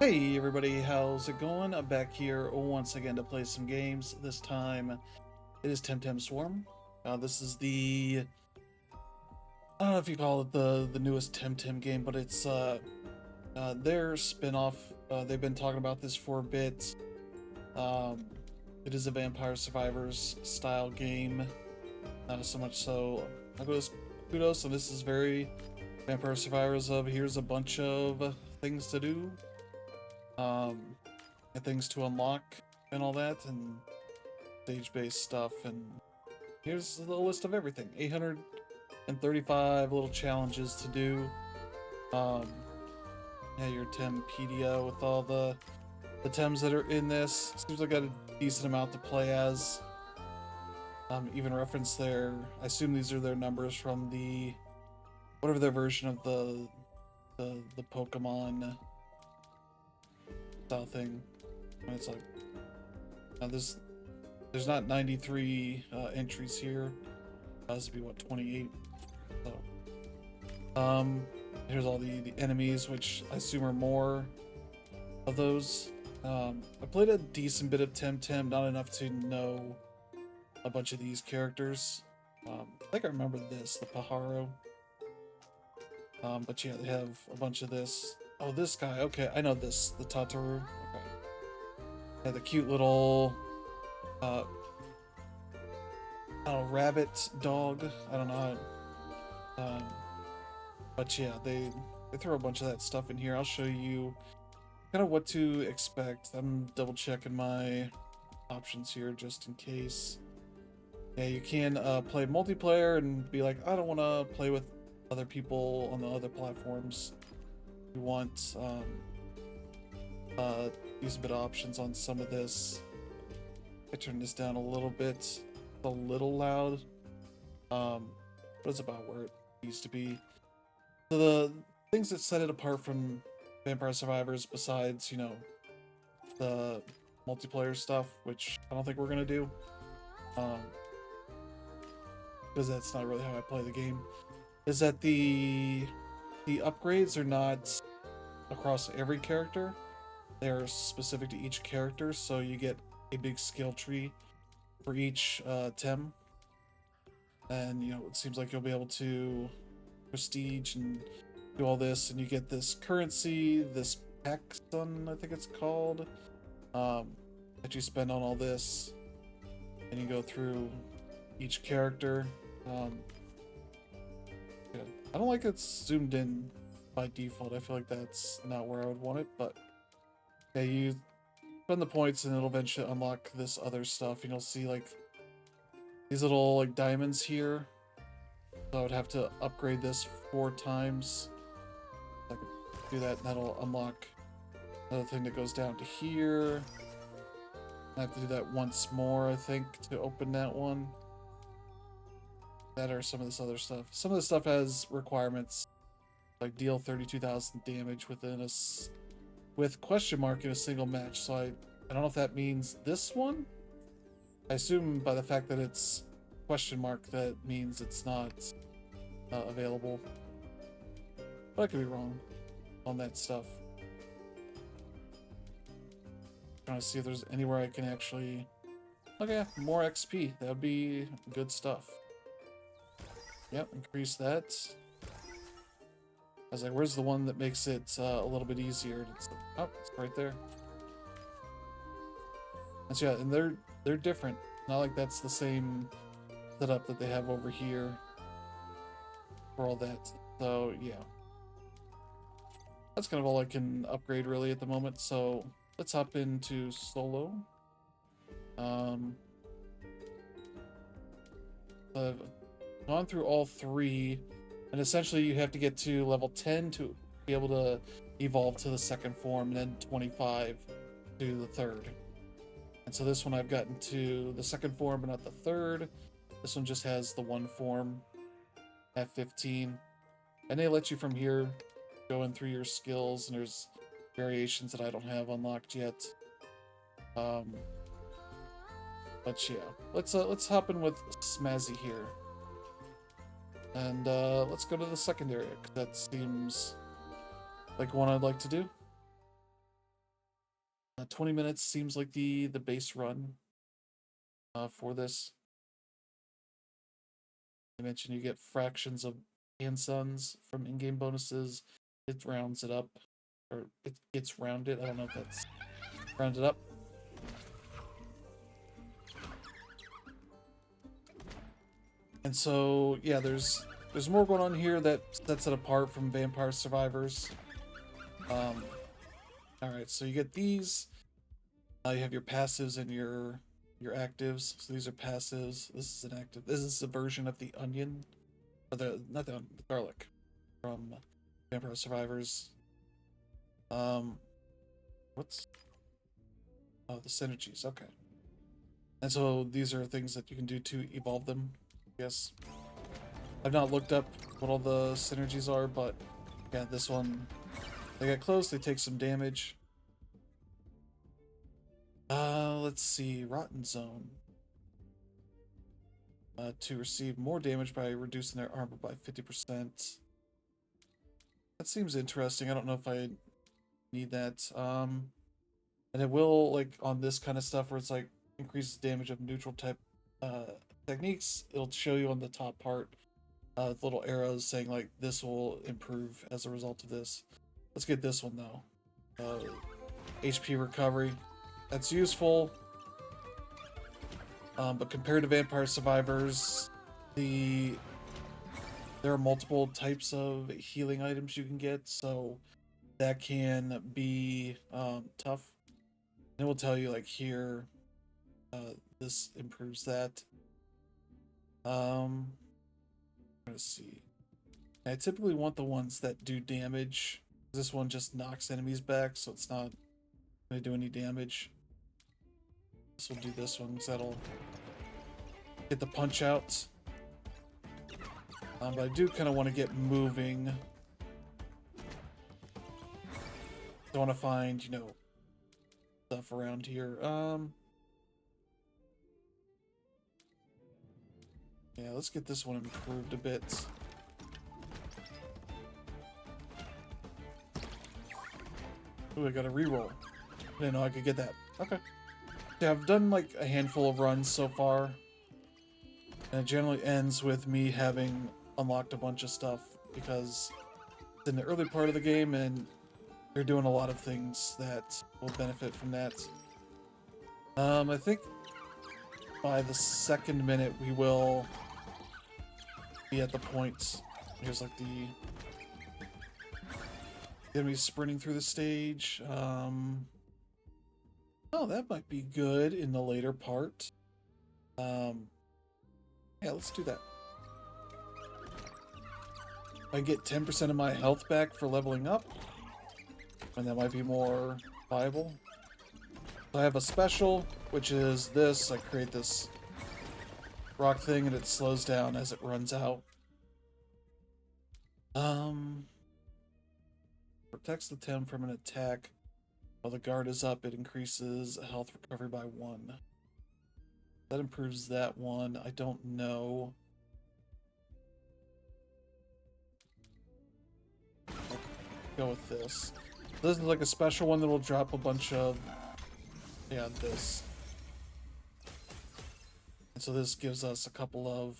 Hey everybody, how's it going? I'm back here once again to play some games. This time it is Temtem Swarm. This is I don't know if you call it the newest Temtem game, but it's their spin-off. They've been talking about this for a bit. Um, it is a Vampire Survivors style game. So much so I go kudos, so this is very Vampire Survivors of here's a bunch of things to do. Um, and things to unlock and all that, and stage-based stuff. And here's the list of everything: 835 little challenges to do. Um, yeah, your Tempedia with all the Tems that are in this. Seems like I got a decent amount to play as. Even reference their, I assume these are their numbers from the whatever their version of the Pokemon style thing. And it's like there's not 93 entries here. This would be what, 28. So here's all the enemies, which I assume are more of those. I played a decent bit of Temtem, not enough to know a bunch of these characters. I think I remember this, the Pajaro. But yeah, they have a bunch of this. Oh, this guy. Okay, I know this. The Tataru. Okay. Yeah, the cute little uh, rabbit dog. I don't know. Um, but yeah, they throw a bunch of that stuff in here. I'll show you kind of what to expect. I'm double checking my options here just in case. Yeah, you can play multiplayer and be like, I don't want to play with other people on the other platforms. You want use a bit of options on some of this. I turn this down a little bit. It's a little loud. But it's about where it needs to be. So the things that set it apart from Vampire Survivors, besides, you know, the multiplayer stuff, which I don't think we're gonna do, because that's not really how I play the game, is that the upgrades are not across every character. They're specific to each character, so you get a big skill tree for each Tem, and you know it seems like you'll be able to prestige and do all this, and you get this currency, this Paxton, I think it's called, that you spend on all this, and you go through each character. Yeah. I don't like it's zoomed in by default. I feel like that's not where I would want it, but yeah, you spend the points and it'll eventually unlock this other stuff, and you'll see like these little like diamonds here. So I would have to upgrade this 4 times. I could do that, and that'll unlock another thing that goes down to here. I have to do that once more, I think, to open that one. That or some of this other stuff. Some of this stuff has requirements, like deal 32,000 damage with question mark in a single match. So I don't know if that means this one. I assume by the fact that it's question mark that means it's not available, but I could be wrong on that stuff. Trying to see if there's anywhere I can actually. Okay, more XP. That would be good stuff. Yep, increase that. I was like, where's the one that makes it a little bit easier? It's right there. And so, yeah, and they're different. Not like that's the same setup that they have over here for all that. So yeah, that's kind of all I can upgrade really at the moment. So let's hop into solo. I've gone through all 3, and essentially you have to get to level 10 to be able to evolve to the second form, and then 25 to the third. And so this one I've gotten to the second form, but not the third. This one just has the 1 form at 15. And they let you from here go in through your skills, and there's variations that I don't have unlocked yet. But yeah, let's hop in with Smazzy here. And let's go to the second area, 'cause that seems like one I'd like to do. 20 minutes seems like the base run for this. I mentioned you get fractions of hand suns from in-game bonuses. It rounds it up, or it gets rounded. I don't know if that's rounded up. And so, yeah, there's more going on here that sets it apart from Vampire Survivors. All right, so you get these. You have your passives and your actives. So these are passives. This is an active. This is a version of the onion, or the garlic from Vampire Survivors. What's the synergies? Okay. And so these are things that you can do to evolve them. Yes. I've not looked up what all the synergies are, but yeah, this one, they get close, they take some damage. Let's see, Rotten Zone. To receive more damage by reducing their armor by 50%. That seems interesting. I don't know if I need that. And it will, like, on this kind of stuff where it's like increases damage of neutral type techniques, it'll show you on the top part with little arrows saying like this will improve as a result of this. Let's get this one though. HP recovery. That's useful. But compared to Vampire Survivors, there are multiple types of healing items you can get, so that can be tough. And it will tell you like here, this improves that. Let's see. I typically want the ones that do damage. This one just knocks enemies back, so it's not going to do any damage. This will do this one, because that'll get the punch out. But I do kind of want to get moving. I want to find, you know, stuff around here. Yeah, let's get this one improved a bit. Ooh, I got a reroll. I didn't know I could get that. Okay. Yeah, I've done like a handful of runs so far. And it generally ends with me having unlocked a bunch of stuff because it's in the early part of the game and they're doing a lot of things that will benefit from that. I think by the second minute we will be at the point. Here's like the enemy sprinting through the stage. Oh, that might be good in the later part. Yeah, let's do that. I get 10% of my health back for leveling up, and that might be more viable. So I have a special, which is this. I create this rock thing, and it slows down as it runs out. Protects the Tem from an attack. While the guard is up, it increases health recovery by 1. That improves that one. I don't know. I'll go with this. This is like a special one that will drop a bunch of... Yeah, this. And so this gives us a couple of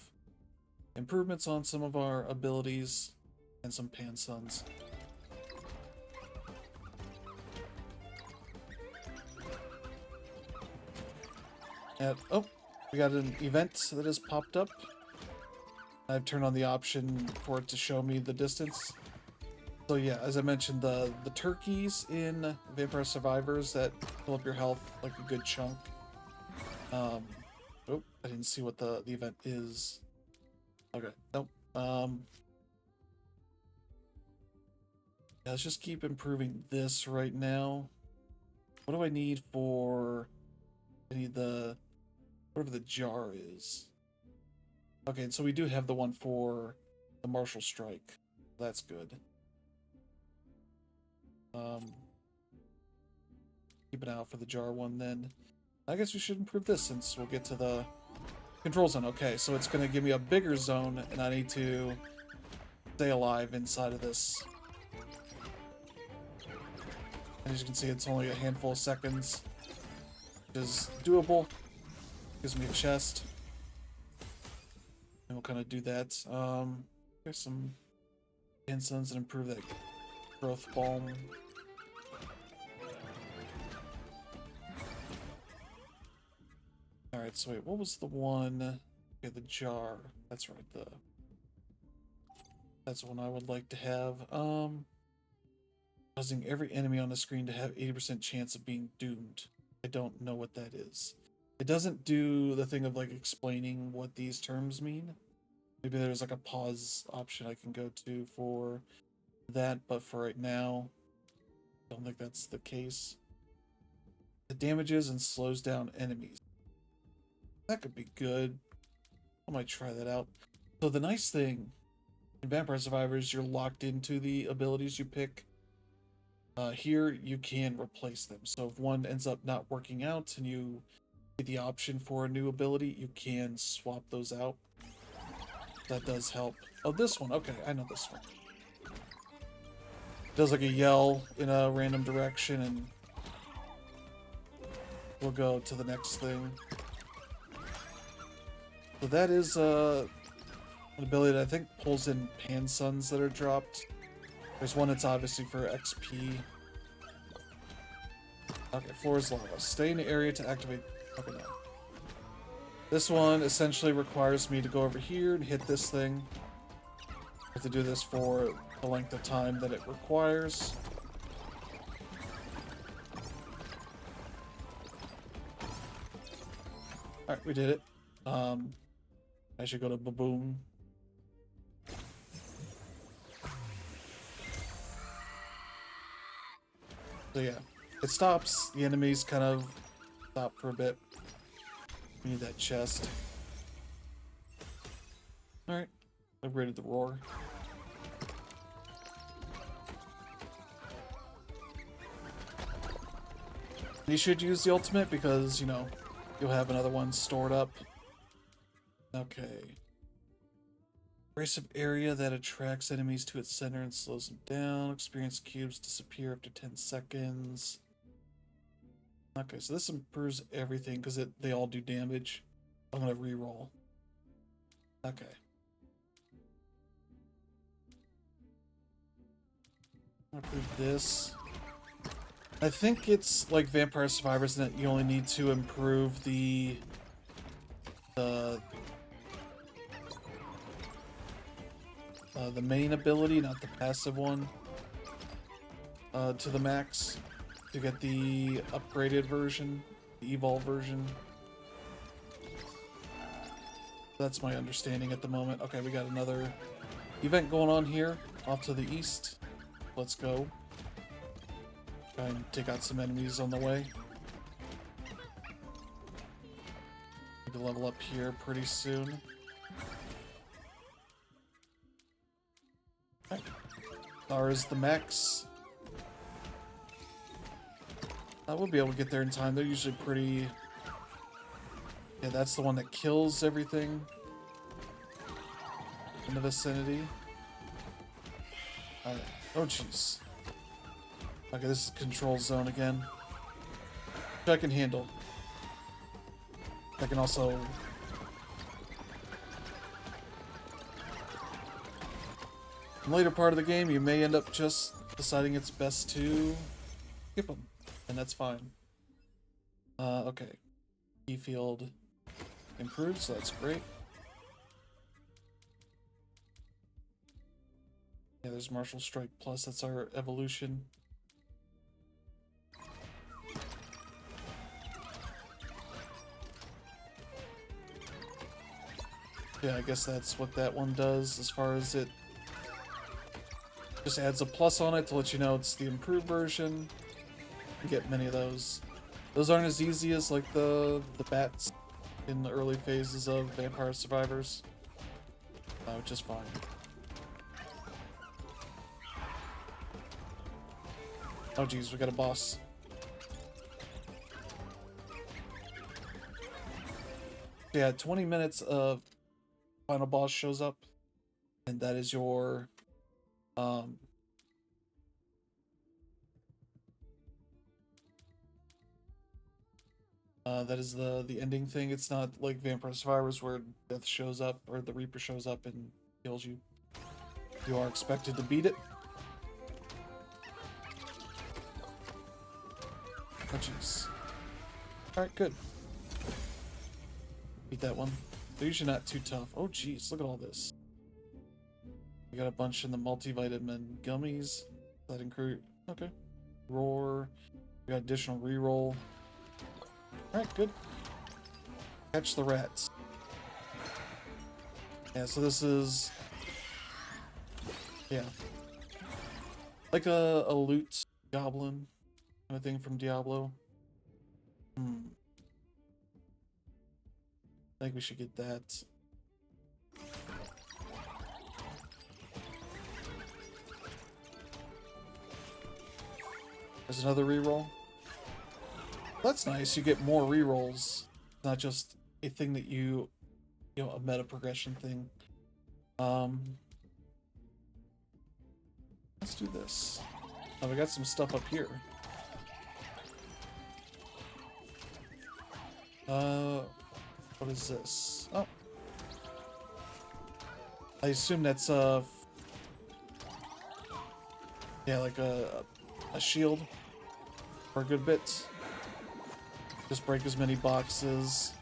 improvements on some of our abilities and some pan suns. And, oh, we got an event that has popped up. I've turned on the option for it to show me the distance. So yeah, as I mentioned, the turkeys in Vampire Survivors that fill up your health like a good chunk. Oh, I didn't see what the event is. Okay, nope. Yeah, let's just keep improving this right now. What do I need for... I need the... whatever the jar is. Okay, and so we do have the one for the Martial Strike. That's good. Keep an eye out for the jar one then. I guess we should improve this since we'll get to the control zone. Okay, so it's going to give me a bigger zone, and I need to stay alive inside of this. As you can see, it's only a handful of seconds, which is doable. Gives me a chest. And we'll kind of do that. There's some incense and improve that growth balm. Alright, so wait, what was the one? Okay, the jar. That's right, that's one I would like to have. Causing every enemy on the screen to have 80% chance of being doomed. I don't know what that is. It doesn't do the thing of like explaining what these terms mean. Maybe there's like a pause option I can go to for that, but for right now, I don't think that's the case. It damages and slows down enemies. That could be good. I might try that out. So the nice thing in Vampire Survivors, you're locked into the abilities you pick. Here, you can replace them. So if one ends up not working out and you get the option for a new ability, you can swap those out. That does help. Oh, this one. Okay, I know this one. Does like a yell in a random direction, and we'll go to the next thing. So that is an ability that I think pulls in pan suns that are dropped. There's one that's obviously for XP. Okay, floor is lava. Stay in the area to activate. Okay, no. This one essentially requires me to go over here and hit this thing. I have to do this for the length of time that it requires. Alright, we did it. I should go to Baboon. So yeah, it stops. The enemies kind of stop for a bit. We need that chest. Alright, upgraded the roar. You should use the ultimate because, you know, you'll have another one stored up. Okay. Abrasive area that attracts enemies to its center and slows them down. Experience cubes disappear after 10 seconds. Okay, so this improves everything because they all do damage. I'm gonna reroll. Okay. I'm gonna improve this. I think it's like Vampire Survivors in that you only need to improve the main ability, not the passive one, to the max to get the upgraded version, the evolved version. That's my understanding at the moment. Okay, we got another event going on here off to the east. Let's go. Try and take out some enemies on the way. Need to level up here pretty soon. Okay. Star is the max. I will be able to get there in time. They're usually pretty... Yeah, that's the one that kills everything in the vicinity. Alright. Oh, jeez. Okay, this is control zone again. Which I can handle. I can also... In the later part of the game, you may end up just deciding it's best to skip them. And that's fine. Okay. Key field improved, so that's great. Yeah, there's Martial Strike Plus, that's our evolution. Yeah, I guess that's what that one does as far as it just adds a plus on it to let you know it's the improved version. You get many of those. Those aren't as easy as like the bats in the early phases of Vampire Survivors, which is fine. Oh geez, we got a boss. Yeah, 20 minutes of final boss shows up, and that is your That is the ending thing. It's not like Vampire Survivors where death shows up or the Reaper shows up and kills you. You are expected to beat it. Oh jeez. Alright, good. Beat that one. They're usually not too tough. Oh jeez, look at all this. We got a bunch in the multivitamin gummies. That include okay. Roar. We got additional reroll. Alright, good. Catch the rats. Yeah, so this is yeah. Like a loot goblin kind of thing from Diablo. I think we should get that. There's another reroll. That's nice. You get more rerolls. Not just a thing that you know, a meta progression thing. Let's do this. Oh, we got some stuff up here. What is this? Oh. I assume that's yeah, like a shield for a good bit. Just break as many boxes.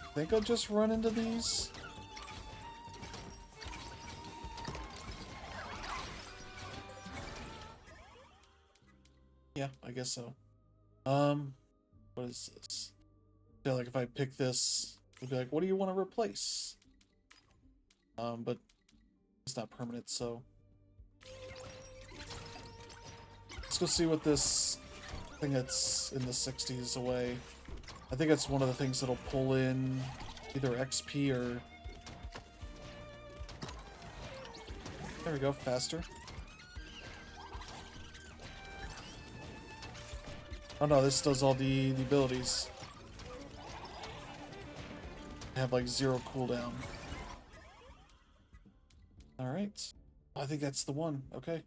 I think I'll just run into these. Yeah, I guess so. What is this? Yeah, like if I pick this, it'll be like, what do you want to replace? But it's not permanent, so let's go see what this thing that's in the 60s away. I think that's one of the things that'll pull in either XP or... There we go, faster. Oh no, this does all the abilities. I have like 0 cooldown. Alright. I think that's the one. Okay.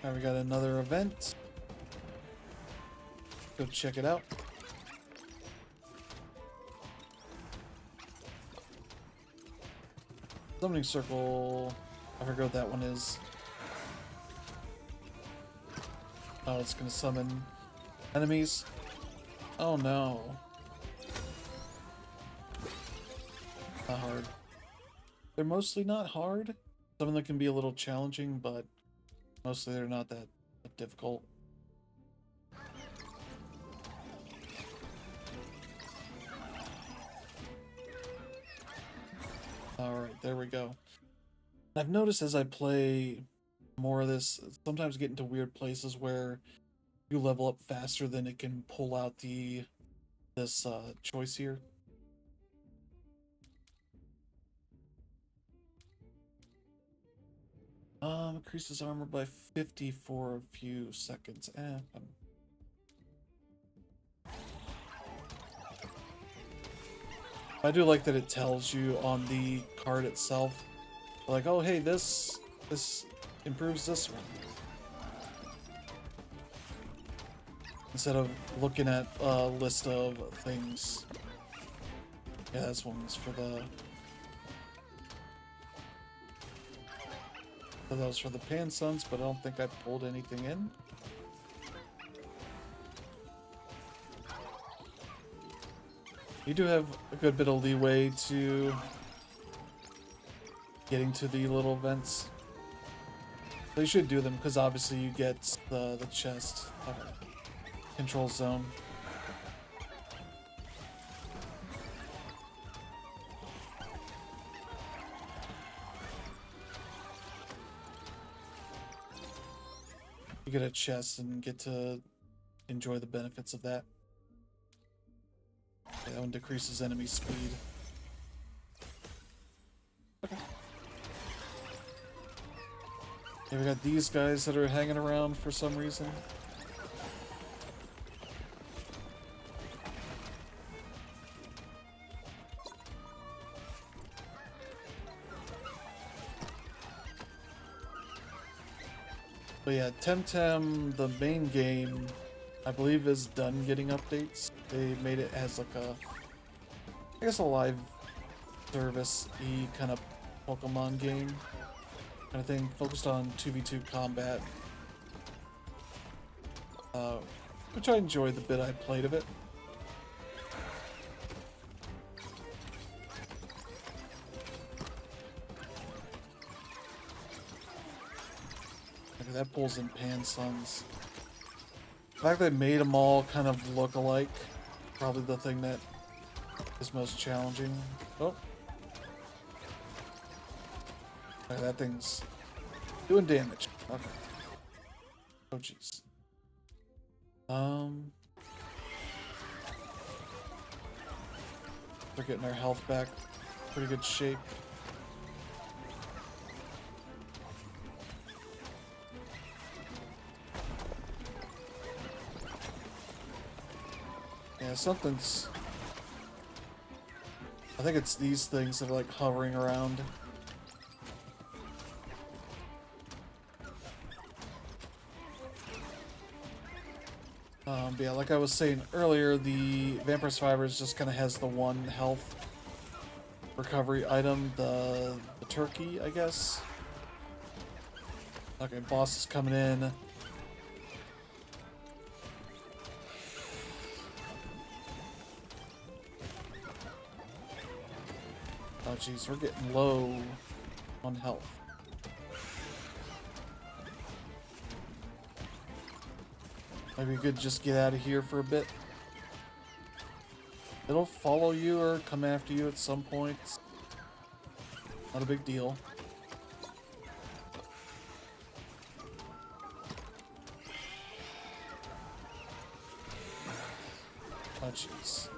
Alright, we got another event. Go check it out. Summoning circle. I forget what that one is. Oh, it's gonna summon enemies. Oh no. Not hard. They're mostly not hard. Some of them can be a little challenging, but mostly they're not that difficult. Alright, there we go. I've noticed as I play more of this, sometimes get into weird places where you level up faster than it can pull out this choice here. Increases armor by 50 for a few seconds. I do like that it tells you on the card itself, like, oh hey, this improves this one. Instead of looking at a list of things. Yeah, this one's for the... So that was for the Pansuns, but I don't think I pulled anything in. You do have a good bit of leeway to getting to the little vents. So you should do them, because obviously you get the chest control zone. You get a chest and get to enjoy the benefits of that. Okay, that one decreases enemy speed. Okay. Okay, we got these guys that are hanging around for some reason. But yeah, Temtem, the main game, I believe is done getting updates. They made it as like a, I guess a live service-y kind of Pokemon game kind of thing, focused on 2v2 combat. Which I enjoyed the bit I played of it. Okay, that pulls in Pansons. The fact they made them all kind of look alike, probably the thing that is most challenging. Oh. Okay, that thing's doing damage. Okay. Oh, jeez. They're getting their health back. Pretty good shape. Yeah, something's... I think it's these things that are like hovering around. But yeah, like I was saying earlier, the Vampire Survivors just kind of has the one health recovery item, the turkey, I guess. Okay, boss is coming in. Oh jeez, we're getting low on health. Maybe we could just get out of here for a bit. It'll follow you or come after you at some point. Not a big deal. Oh jeez.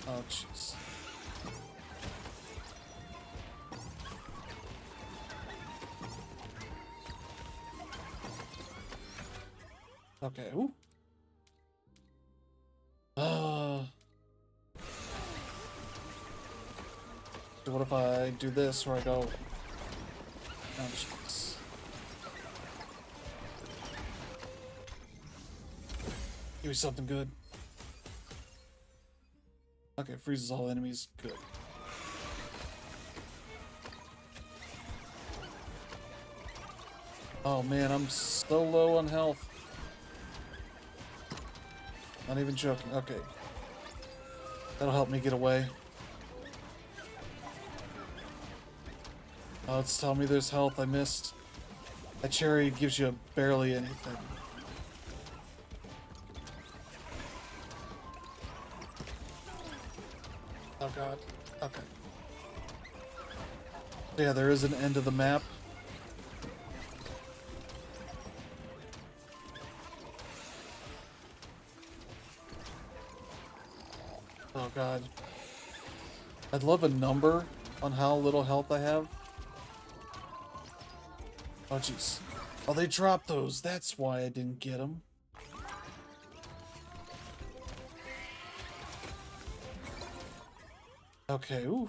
Oh jeez. Okay, ooh. So what if I do this where I go... Oh, jeez. Give me something good. Okay, freezes all enemies. Good. Oh man, I'm so low on health. Not even joking. Okay. That'll help me get away. Oh, it's telling me there's health I missed. That cherry gives you barely anything. Oh god. Okay. Yeah, there is an end of the map. Oh god. I'd love a number on how little health I have. Oh jeez. Oh, they dropped those. That's why I didn't get them. Okay, ooh.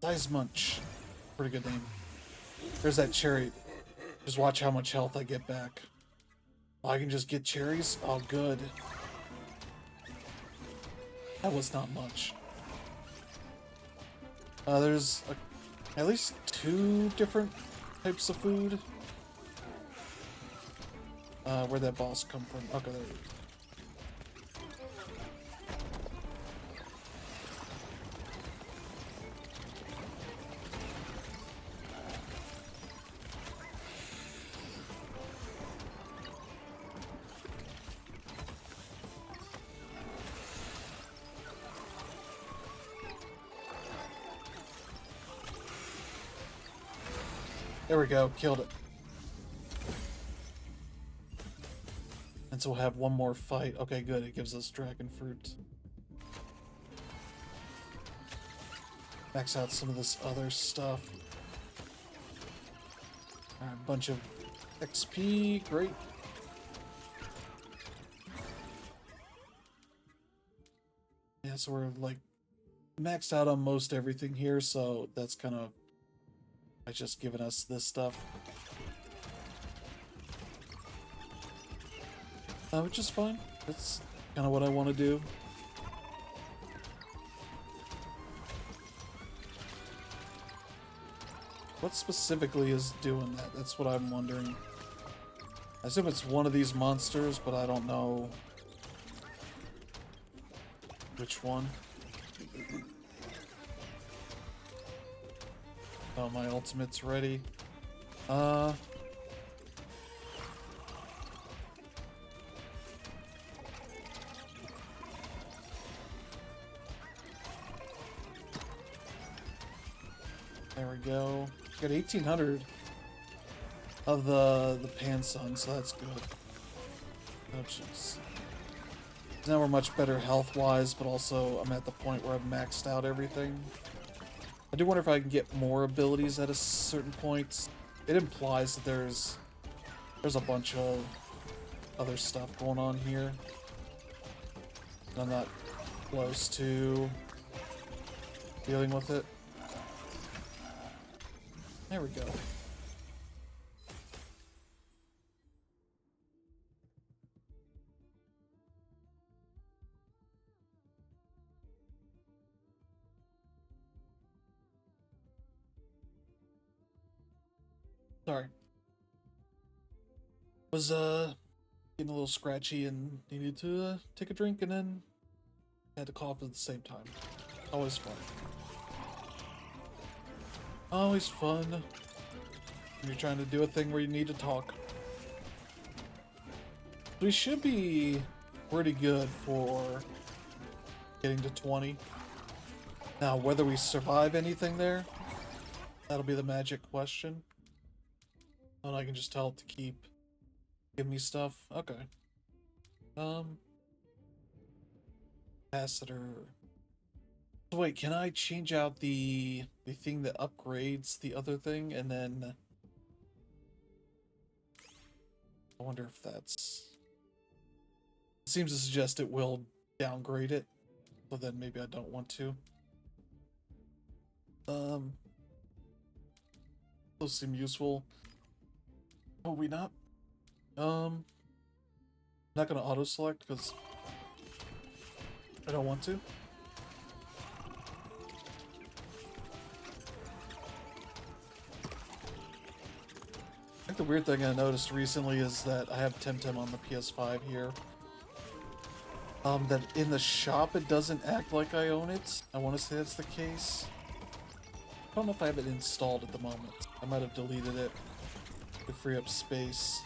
Size Munch. Pretty good name. There's that cherry. Just watch how much health I get back. Oh, I can just get cherries? Oh, good. That was not much. There's at least 2 different types of food. Where'd that boss come from? Okay, there it is. There we go, killed it. And so we'll have one more fight. Okay, good, it gives us dragon fruit. Max out some of this other stuff. Alright, a bunch of XP, great. Yeah, so we're like maxed out on most everything here, so that's kind of it's just giving us this stuff. Which is fine. That's kind of what I want to do. What specifically is doing that? That's what I'm wondering. I assume it's one of these monsters, but I don't know which one. Oh, my ultimate's ready. There we go. Got 1800 of the pan sun, so that's good. Oh jeez. Now we're much better health-wise, but also I'm at the point where I've maxed out everything. I do wonder if I can get more abilities at a certain point. It implies that there's a bunch of other stuff going on here. I'm not close to dealing with it. There we go. Sorry. Was getting a little scratchy and needed to take a drink and then had to cough at the same time. Always fun. Always fun when you're trying to do a thing where you need to talk. We should be pretty good for getting to 20. Now, whether we survive anything there, that'll be the magic question. And I can just tell it to keep giving me stuff. Okay. Capacitor. So wait, can I change out the thing that upgrades the other thing and then I wonder if that's it seems to suggest it will downgrade it, so then maybe I don't want to. Those seem useful. Oh, we not? Not gonna auto select because I don't want to. I think the weird thing I noticed recently is that I have Temtem on the PS5 here. That in the shop it doesn't act like I own it. I want to say that's the case. I don't know if I have it installed at the moment. I might have deleted it to free up space.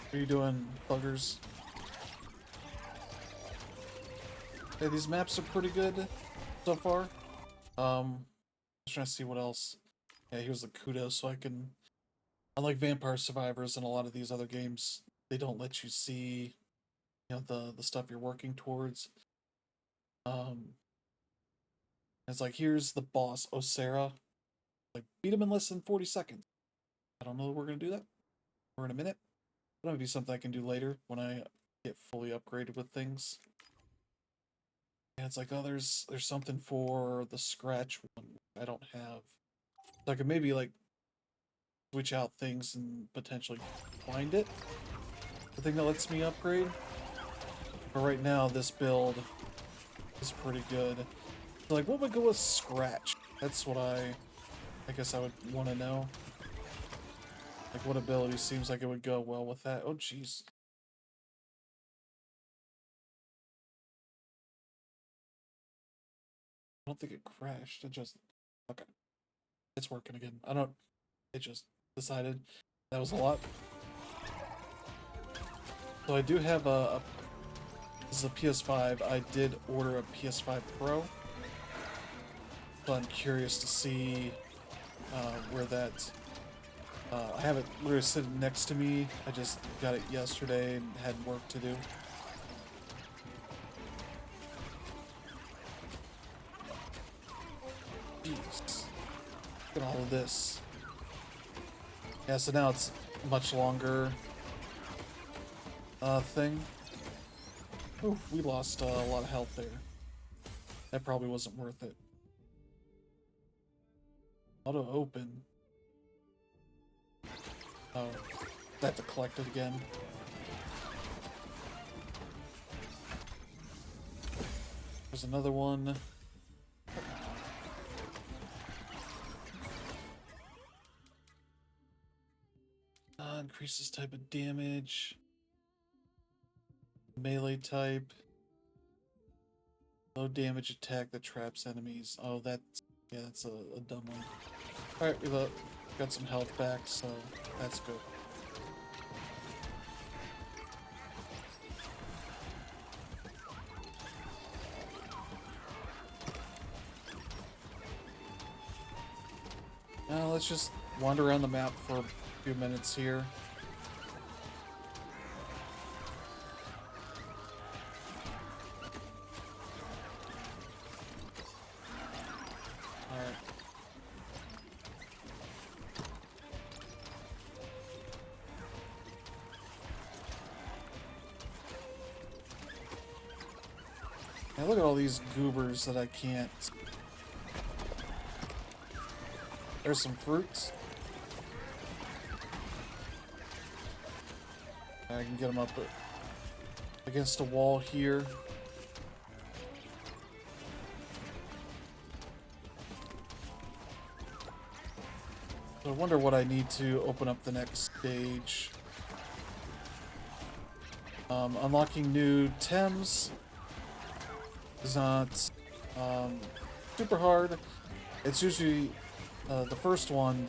What are you doing, buggers? Hey, these maps are pretty good so far. Just trying to see what else. Yeah, here's the kudos, so I can. Unlike Vampire Survivors and a lot of these other games, they don't let you see, you know, the stuff you're working towards. It's like here's the boss, Osera. Like beat him in less than 40 seconds. I don't know that we're gonna do that. We're in a minute. That might be something I can do later when I get fully upgraded with things. And it's like, oh, there's something for the scratch one I don't have. So I could maybe like switch out things and potentially find it. The thing that lets me upgrade. But right now, this build is pretty good. So like, what would go with scratch? That's what I guess I would want to know. Like, what ability seems like it would go well with that? Oh, jeez. I don't think it crashed. It just... Okay. It's working again. I don't... It just decided that was a lot. So I do have a this is a PS5. I did order a PS5 Pro. So I'm curious to see where that... I have it literally sitting next to me. I just got it yesterday and had work to do. Look at all of this. Yeah, so now it's a much longer thing. Ooh, we lost a lot of health there. That probably wasn't worth it. Auto open. Oh, I have to collect it again. There's another one. Increases type of damage. Melee type. Low damage attack that traps enemies. Oh, that's a dumb one. Alright, we got some health back, so that's good. Now let's just wander around the map for a few minutes here. Alright. Now look at all these goobers that I can't. There's some fruits. I can get them up against a wall here. So I wonder what I need to open up the next stage. Unlocking new Tems is not super hard. It's usually the first one,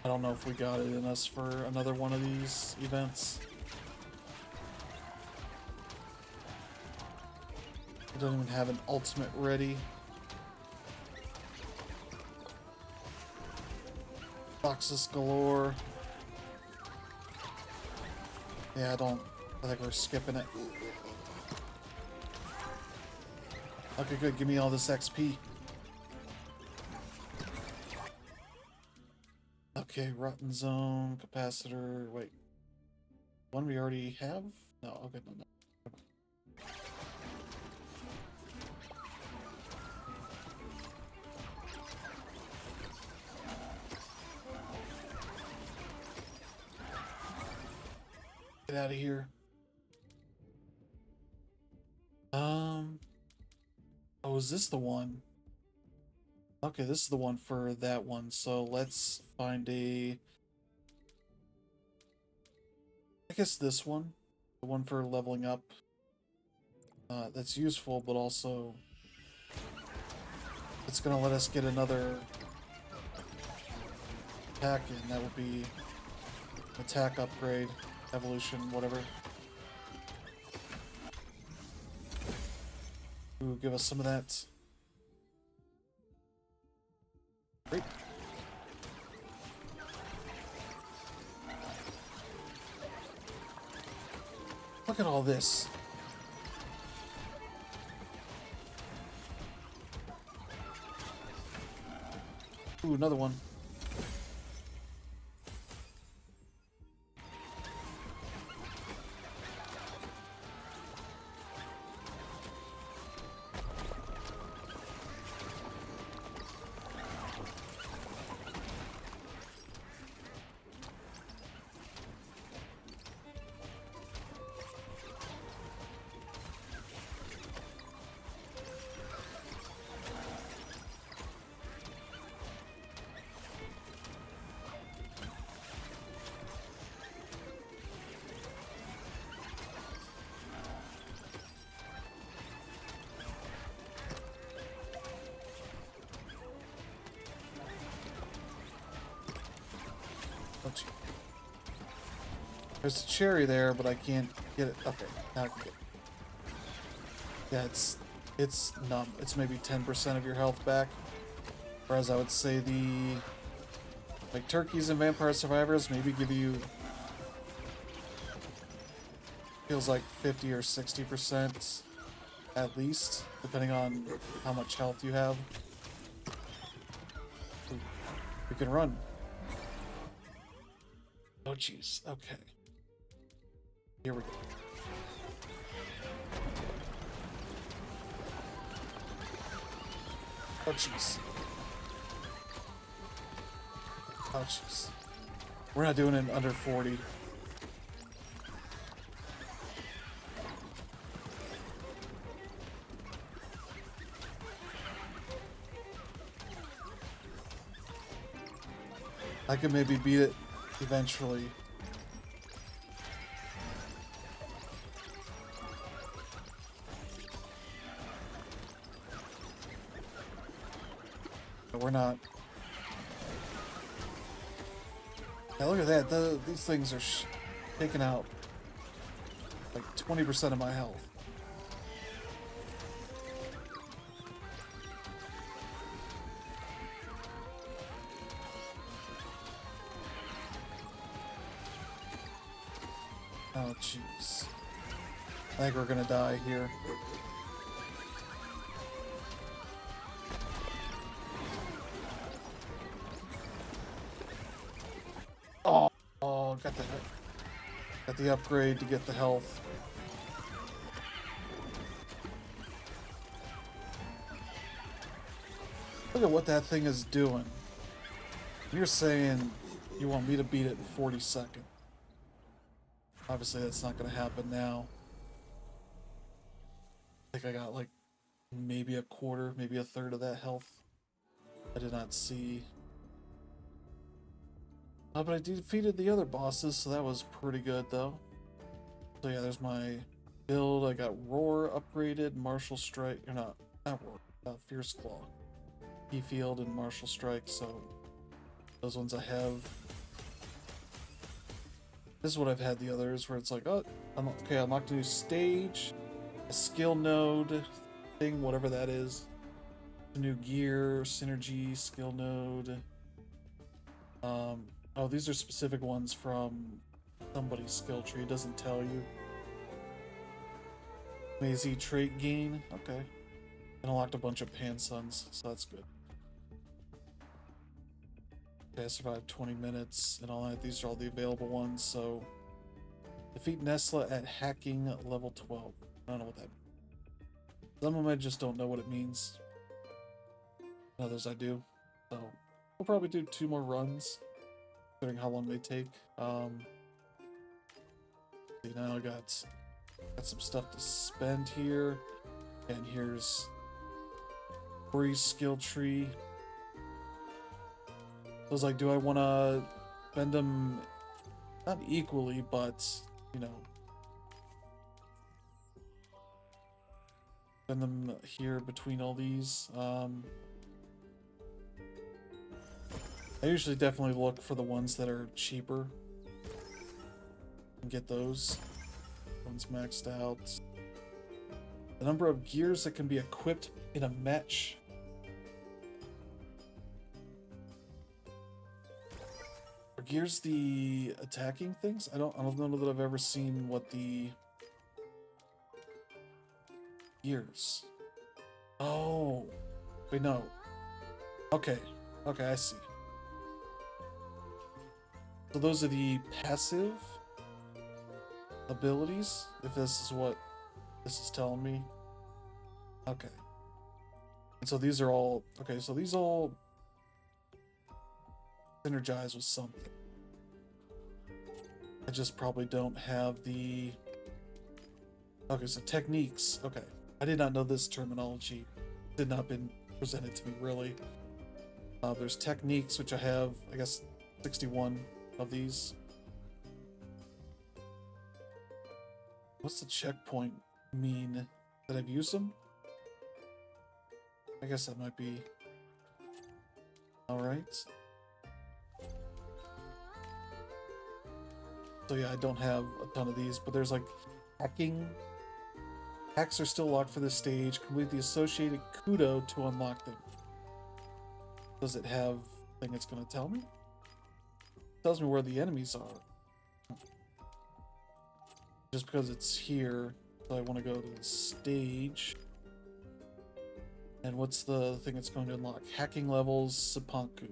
I don't know if we got it in us for another one of these events. I don't even have an ultimate ready. Boxes galore. Yeah, I think we're skipping it. Okay, good. Give me all this XP. Okay, Rotten Zone, Capacitor. Wait. One we already have? No, okay, no. Get out of here. Oh, is this the one? Okay, this is the one for that one. So let's find I guess this one. The one for leveling up. That's useful, but also it's gonna let us get another attack in. That would be attack upgrade, evolution, whatever. Ooh, give us some of that. Great. Look at all this. Ooh, another one. There's a cherry there, but I can't get it. Okay, now I can get it. Yeah, it's numb. It's maybe 10% of your health back. Whereas I would say like turkeys and vampire survivors maybe give you, feels like 50 or 60%. at least, depending on how much health you have. We can run. Oh, jeez. Okay. Here we go. Oh, jeez. Oh, jeez. We're not doing it in under 40. I could maybe beat it eventually. But we're not. Yeah, look at that. These things are taking out like 20% of my health. Oh, jeez. I think we're gonna die here. Oh, got the upgrade to get the health. Look at what that thing is doing. You're saying you want me to beat it in 40 seconds. Obviously, that's not going to happen now. I think I got like maybe a quarter, maybe a third of that health. I did not see. But I defeated the other bosses, so that was pretty good though. So yeah, there's my build. I got Roar upgraded, Martial Strike, or not Roar, Fierce Claw, Key Field, and Martial Strike. So those ones I have. This is what I've had the others, where it's like, oh, okay, I unlocked a new stage, a skill node thing, whatever that is. A new gear, synergy, skill node. Oh, these are specific ones from somebody's skill tree. It doesn't tell you. Mazy trait gain. Okay. And unlocked a bunch of Pansuns, so that's good. Okay, I survived 20 minutes and all that. These are all the available ones, so defeat Nesla at hacking level 12. I don't know what that means. Some of them I just don't know what it means. Others I do. So we'll probably do 2 more runs, considering how long they take. See, now I got some stuff to spend here. And here's Ori's skill tree. I was like, do I want to spend them not equally, but, you know, spend them here between all these. I usually definitely look for the ones that are cheaper and get those ones maxed out. The number of gears that can be equipped in a match. Are gears the attacking things? I don't know that I've ever seen what the gears. Oh, wait, no. Okay, I see. So those are the passive abilities, if this is what this is telling me. Okay. And so these are all, okay, so these all synergize with something. I just probably don't have the... Okay, so techniques. Okay. I did not know this terminology. It did not been presented to me, really. There's techniques, which I have, I guess, 61 of these. What's the checkpoint mean? That I've used them? I guess that might be... Alright. So yeah, I don't have a ton of these, but there's like hacking. Hacks are still locked for this stage. Complete the associated kudo to unlock them. Does it have a thing it's going to tell me? It tells me where the enemies are. Just because it's here So I want to go to the stage. And what's the thing it's going to unlock? Hacking levels, Seppunku.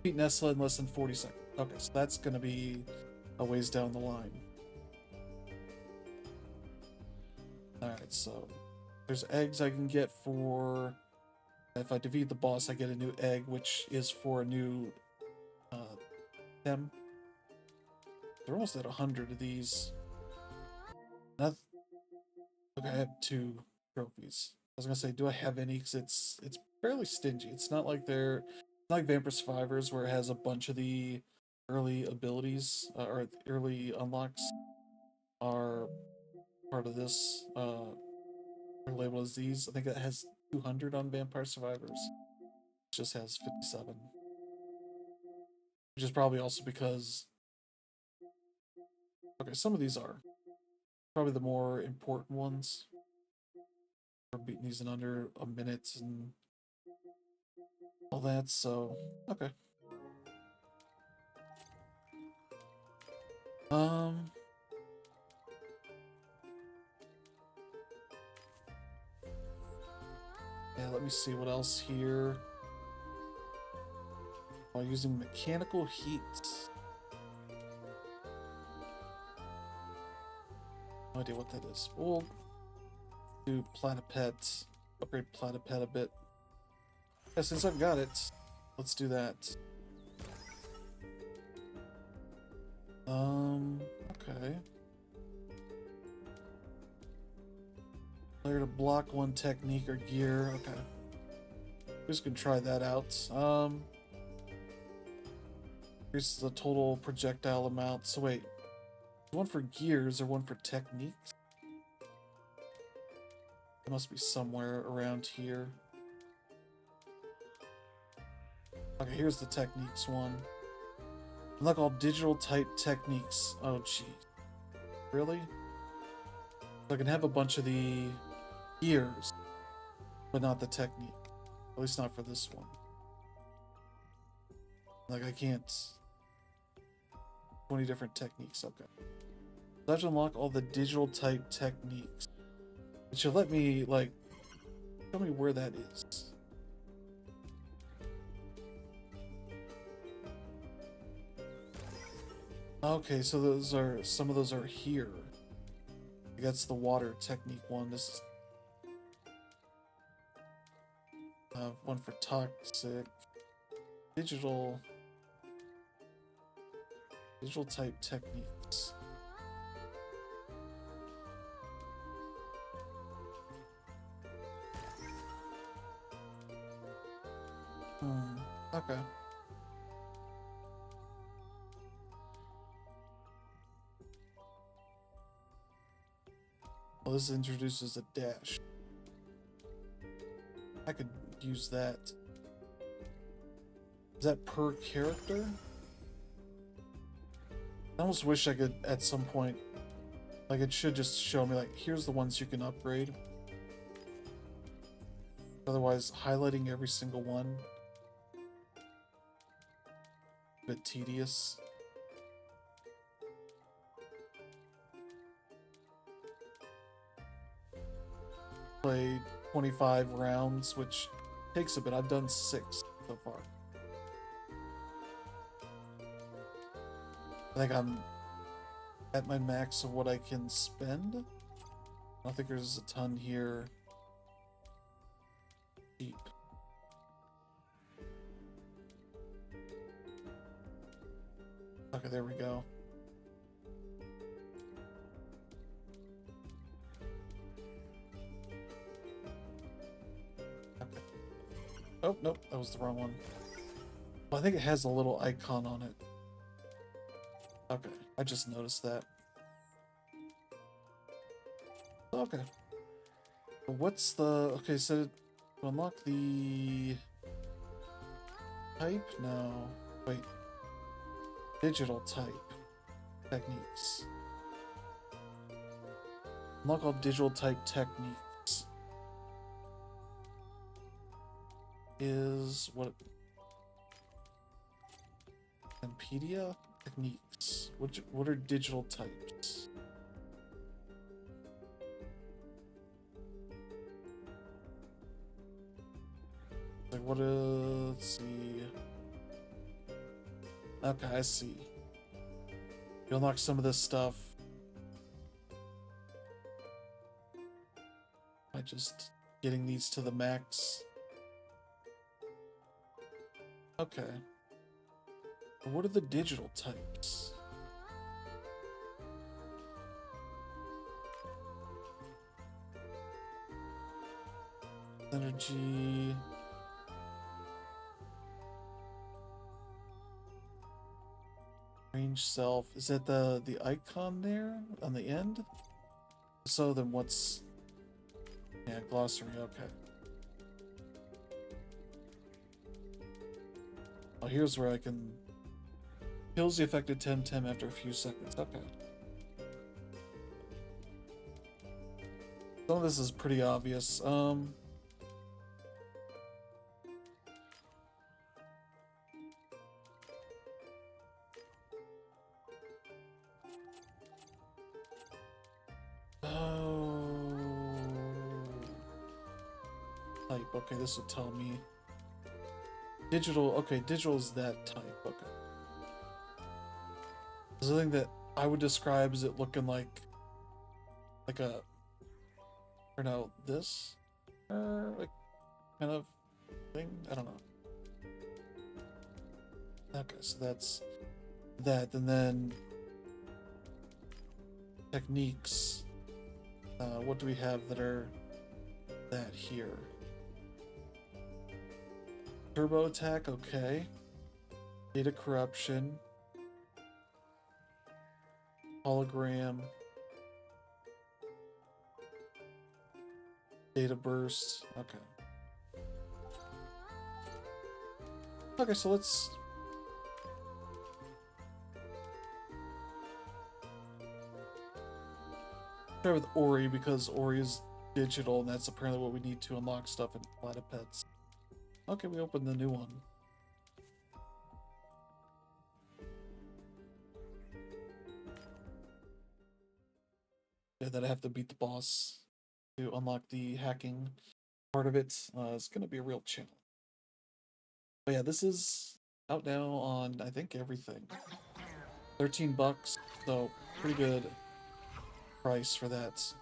Beat Nestle in less than 40 seconds. Okay, so that's going to be a ways down the line. Alright, so there's eggs I can get for... If I defeat the boss, I get a new egg, which is for a new Tem. They're almost at 100 of these. Okay, I have 2 trophies. I was gonna say, do I have any? Because it's fairly stingy. It's not like Vampire Survivors where it has a bunch of the early abilities or early unlocks are part of this. Are labeled as these. I think it has 200 on Vampire Survivors. It just has 57, which is probably also because okay, some of these are probably the more important ones. We're beating these in under a minute and all that. So okay. Yeah, let me see what else here. While using mechanical heat. No idea what that is. We'll do Platypet. Upgrade Platypet a bit. Yeah, since I've got it, let's do that. Okay. Player to block one technique or gear. Okay. Just gonna try that out. Here's the total projectile amount. So wait, one for gears or one for techniques? It must be somewhere around here. Okay, here's the techniques one. Unlock all digital type techniques. Oh, gee. Really? So I can have a bunch of the gears, but not the technique. At least not for this one. Like, I can't... 20 different techniques, okay. So I have to unlock all the digital type techniques. It should let me, like... Tell me where that is. Okay, so those are... Some of those are here. That's the water technique one. This is... one for toxic. Digital type techniques. Okay. Well, this introduces a dash. I could use that. Is that per character? I almost wish I could, at some point, like it should just show me, like, here's the ones you can upgrade. Otherwise, highlighting every single one, a bit tedious. Play 25 rounds, which takes a bit. I've done 6 so far. I think I'm at my max of what I can spend. I don't think there's a ton here. Cheap. Okay, there we go. Okay. Oh, nope, that was the wrong one. Well, I think it has a little icon on it. Okay, I just noticed that. Okay. What's the... Okay, so to unlock the... Type? No. Wait. Digital type. Techniques. Unlock all digital type techniques. Is... What... Empedia? Techniques. What are digital types? what, let's see. Okay, I see. You unlock some of this stuff by just getting these to the max. Okay. What are the digital types? Energy. Range self. Is that the icon there on the end? So then what's... Yeah, glossary, okay. Oh, here's where I can... Kills the affected Temtem after a few seconds. Okay. Some of this is pretty obvious. Type. Okay, this will tell me. Digital. Okay, digital is that type. Okay. There's a thing that I would describe as it looking like a, or no, this, like kind of thing. I don't know. Okay, so that's that, and then techniques. What do we have that are that here? Turbo attack, okay. Data corruption. Hologram. Data burst, okay. Okay, so let's... try with Ori, because Ori is digital, and that's apparently what we need to unlock stuff in Platypets. Okay, we opened the new one. Yeah, that I have to beat the boss to unlock the hacking part of it. It's gonna be a real challenge. But yeah, this is out now on, I think, everything. $13, so pretty good price for that.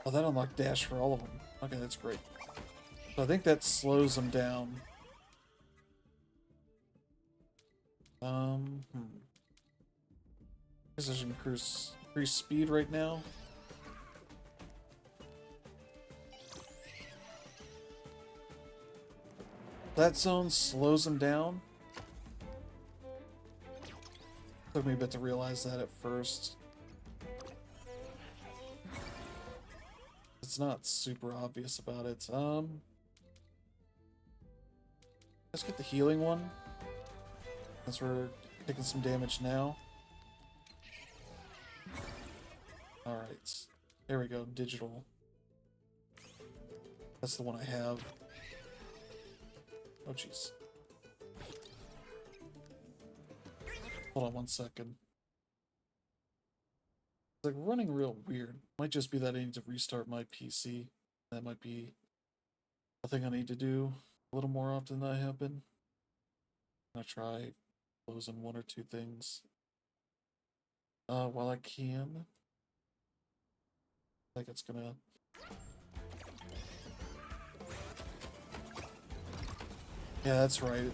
Oh, that unlocked dash for all of them. Okay, that's great. So I think that slows them down. Precision increase speed right now. That zone slows them down. Took me a bit to realize that at first. It's not super obvious about it. Let's get the healing one, since we're taking some damage now. Alright. There we go, digital. That's the one I have. Oh, jeez. Hold on one second. It's like running real weird. Might just be that I need to restart my PC. That might be a thing I need to do a little more often than I have been. I'm gonna try closing one or two things while I can. I think it's gonna... Yeah, that's right.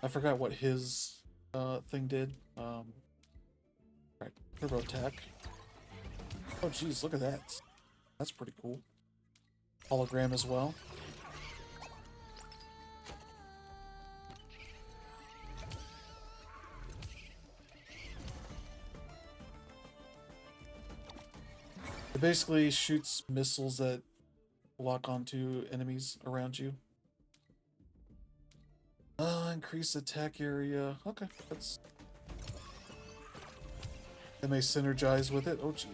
I forgot what his thing did. Right, turbo attack. Oh geez, look at that. That's pretty cool. Hologram as well. It basically shoots missiles that lock onto enemies around you. Increase attack area. Okay, that's... They may synergize with it. Oh, gee.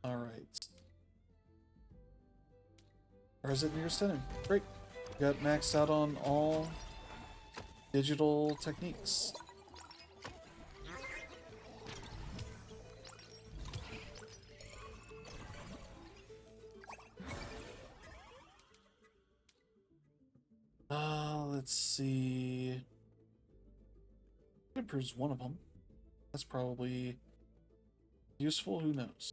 All right. Or is it near center? Great. Got maxed out on all digital techniques. Let's see. It improves one of them. That's probably useful, who knows?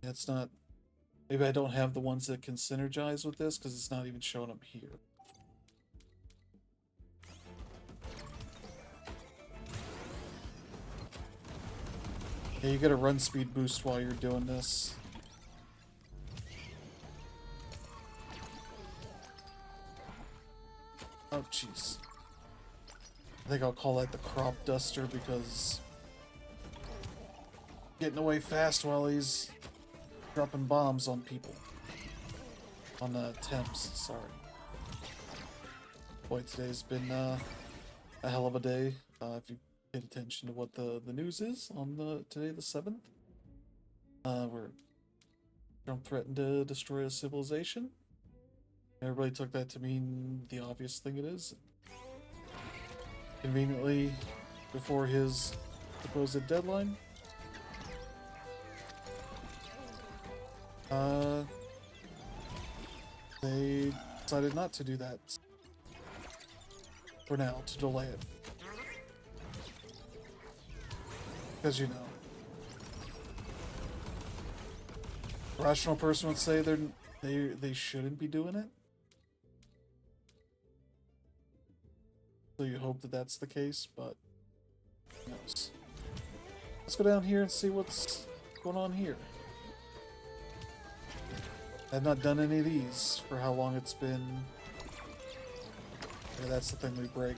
It's not... Maybe I don't have the ones that can synergize with this because it's not even showing up here. Yeah, you get a run speed boost while you're doing this. Oh, jeez. I think I'll call that the crop duster because getting away fast while he's dropping bombs on people. On Temps, sorry. Boy, today's been a hell of a day. If you paid attention to what the news is on today the 7th. Where Trump threatened to destroy a civilization. Everybody took that to mean the obvious thing it is. Conveniently, before his supposed deadline. They decided not to do that. For now, to delay it. Because, you know, a rational person would say they shouldn't be doing it. So you hope that that's the case, but who knows. Let's go down here and see what's going on here. I've not done any of these for how long it's been. Okay, that's the thing we break.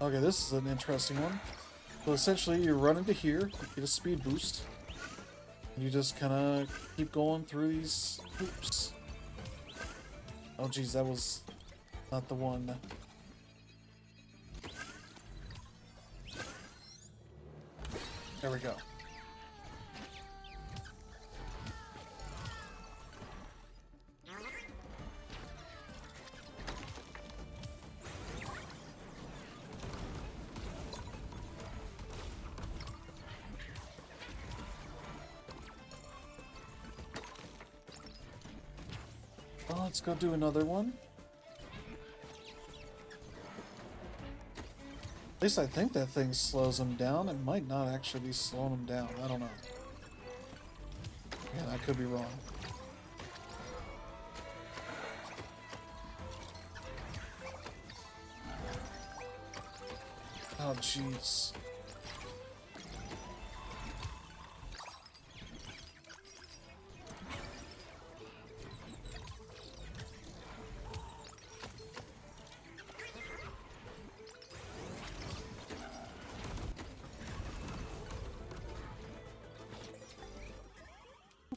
Okay, this is an interesting one. So essentially, you run into here, you get a speed boost, and you just kind of keep going through these hoops. Oh geez, that was not the one. There we go. Well, let's go do another one. At least I think that thing slows them down. It might not actually be slowing them down. I don't know. Yeah, I could be wrong. Oh, jeez.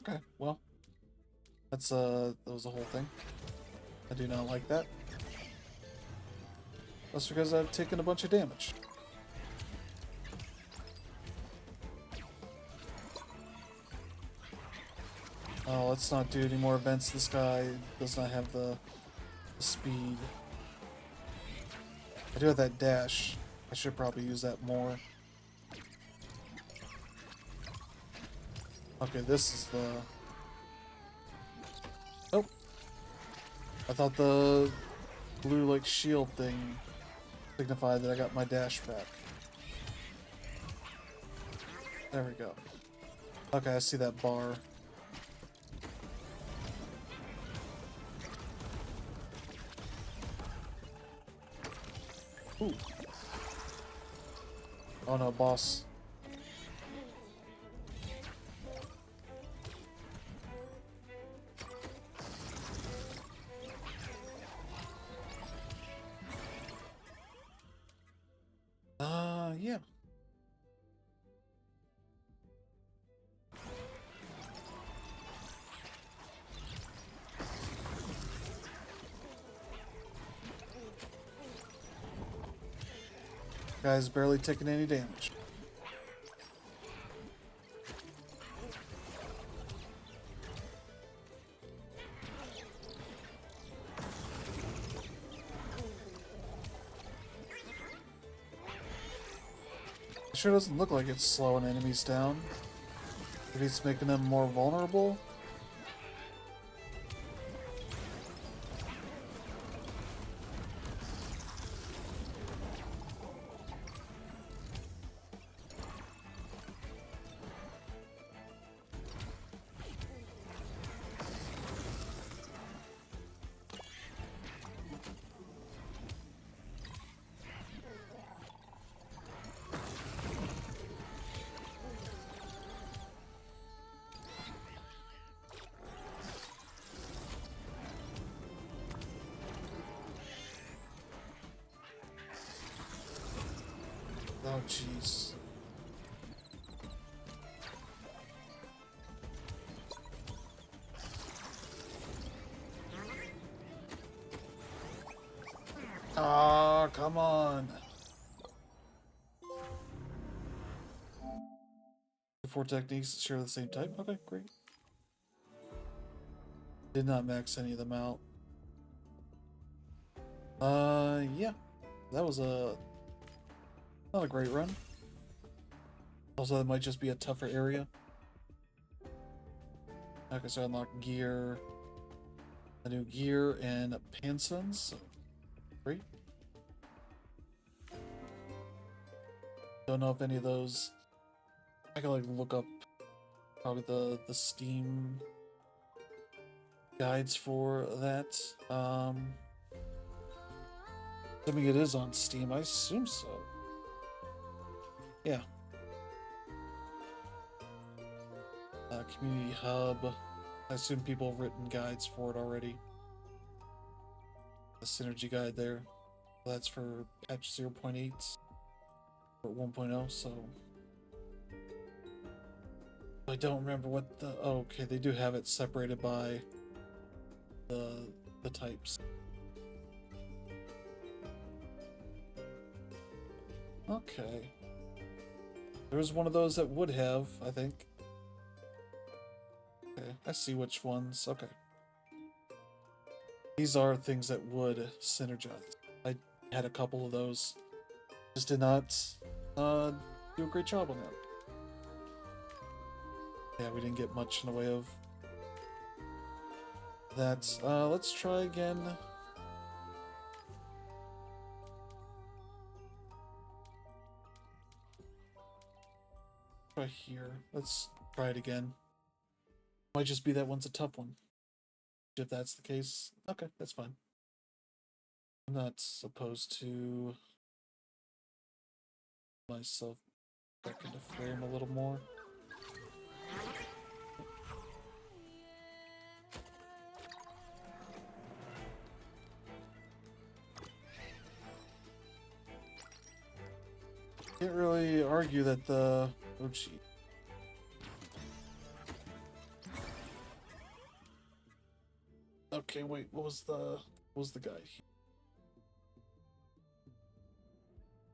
Okay, well, that was the whole thing. I do not like that. That's because I've taken a bunch of damage. Oh, let's not do any more events. This guy does not have the speed. I do have that dash. I should probably use that more. Okay, this is the... Oh! I thought the blue, like, shield thing signified that I got my dash back. There we go. Okay, I see that bar. Ooh. Oh no, boss. Yeah. Guy's barely taking any damage. sure doesn't look like it's slowing enemies down. Maybe it's making them more vulnerable. Oh, jeez. Ah, come on. The four techniques share the same type? Okay, great. Did not max any of them out. Yeah. That was not a great run. Also, that might just be a tougher area. Okay, so I unlocked gear. A new gear and pansons. So great. Don't know if any of those... I can like look up probably the Steam guides for that. Assuming it is on Steam, I assume so. Yeah. Community hub. I assume people have written guides for it already. The synergy guide there. That's for patch 0.8 or 1.0, so I don't remember what the... Oh, okay, they do have it separated by the types. Okay. There was one of those that would have, I think. Okay, I see which ones. Okay. These are things that would synergize. I had a couple of those. Just did not do a great job on that. Yeah, we didn't get much in the way of that. Let's try again. Try here. Let's try it again. Might just be that one's a tough one. If that's the case, okay, that's fine. I'm not supposed to myself back into frame a little more. Can't really argue that the... Oh, gee. Okay, wait, what was the guy?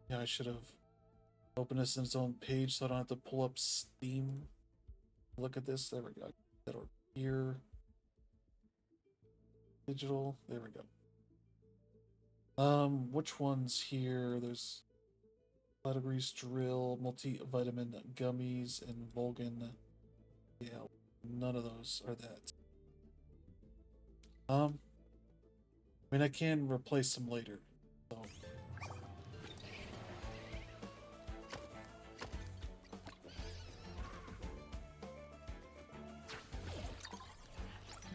Yeah, I should have opened this in its own page so I don't have to pull up Steam. Look at this, there we go. That over here. Digital, there we go. Which one's here? There's Grease Drill, multivitamin gummies, and Vulcan. Yeah, none of those are that. I mean, I can replace them later, so.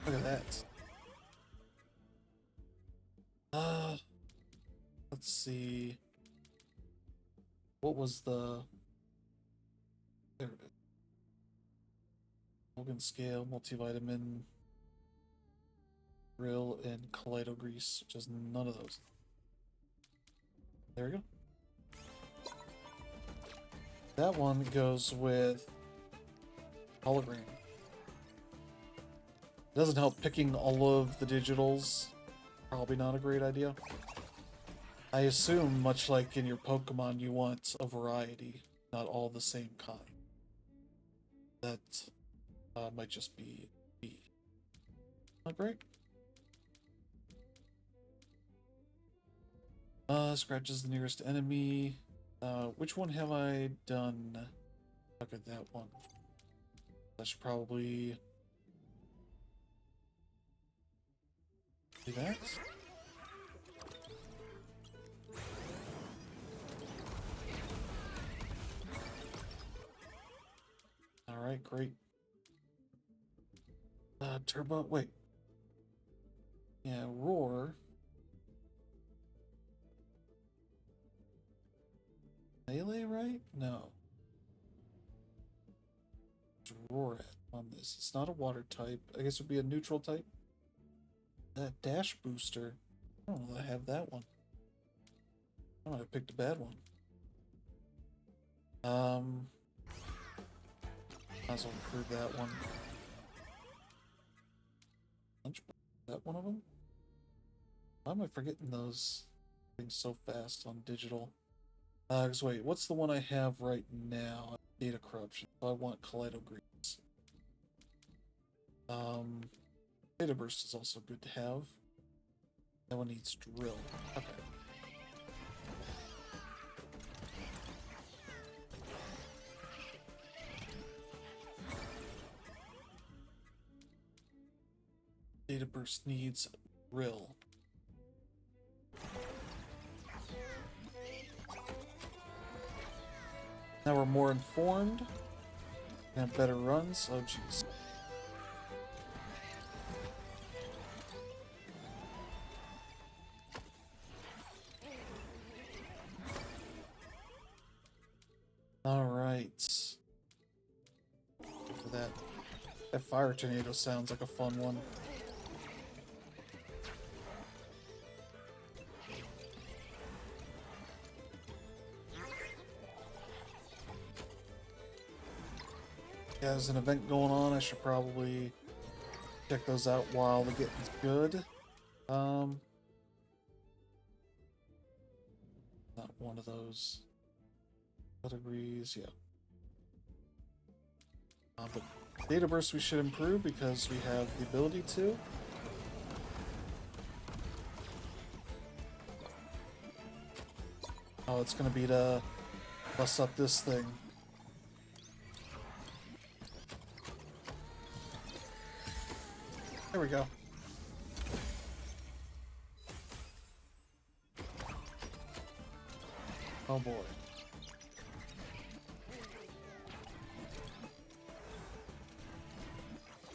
Look at that. Let's see. What was the... There it is. Vulcan Scale, multivitamin, Grill, and Kaleido Grease, which is none of those. There we go. That one goes with hologram. It doesn't help picking all of the digitals. Probably not a great idea. I assume, much like in your Pokemon, you want a variety, not all the same kind. That might just be not great. Scratch is the nearest enemy. Which one have I done? Look at that one. I should probably do that. Alright, great. Turbo, wait. Yeah, roar. Melee, right? No. It's roar on this. It's not a water type. I guess it would be a neutral type. That dash booster. I don't know that I have that one. Oh, I picked a bad one. Might as well improve that one. Lunch, is that one of them? Why am I forgetting those things so fast on digital? Cause wait, what's the one I have right now? Data corruption. So I want Kaleido Greens. Data burst is also good to have. That one needs drill. Okay. Data burst needs drill. Now we're more informed. We have better runs. Oh jeez. Alright. For that. That fire tornado sounds like a fun one. Yeah, there's an event going on. I should probably check those out while the getting's good. Not one of those categories, yeah. But data burst we should improve because we have the ability to. Oh, it's gonna be to bust up this thing. There we go. Oh boy.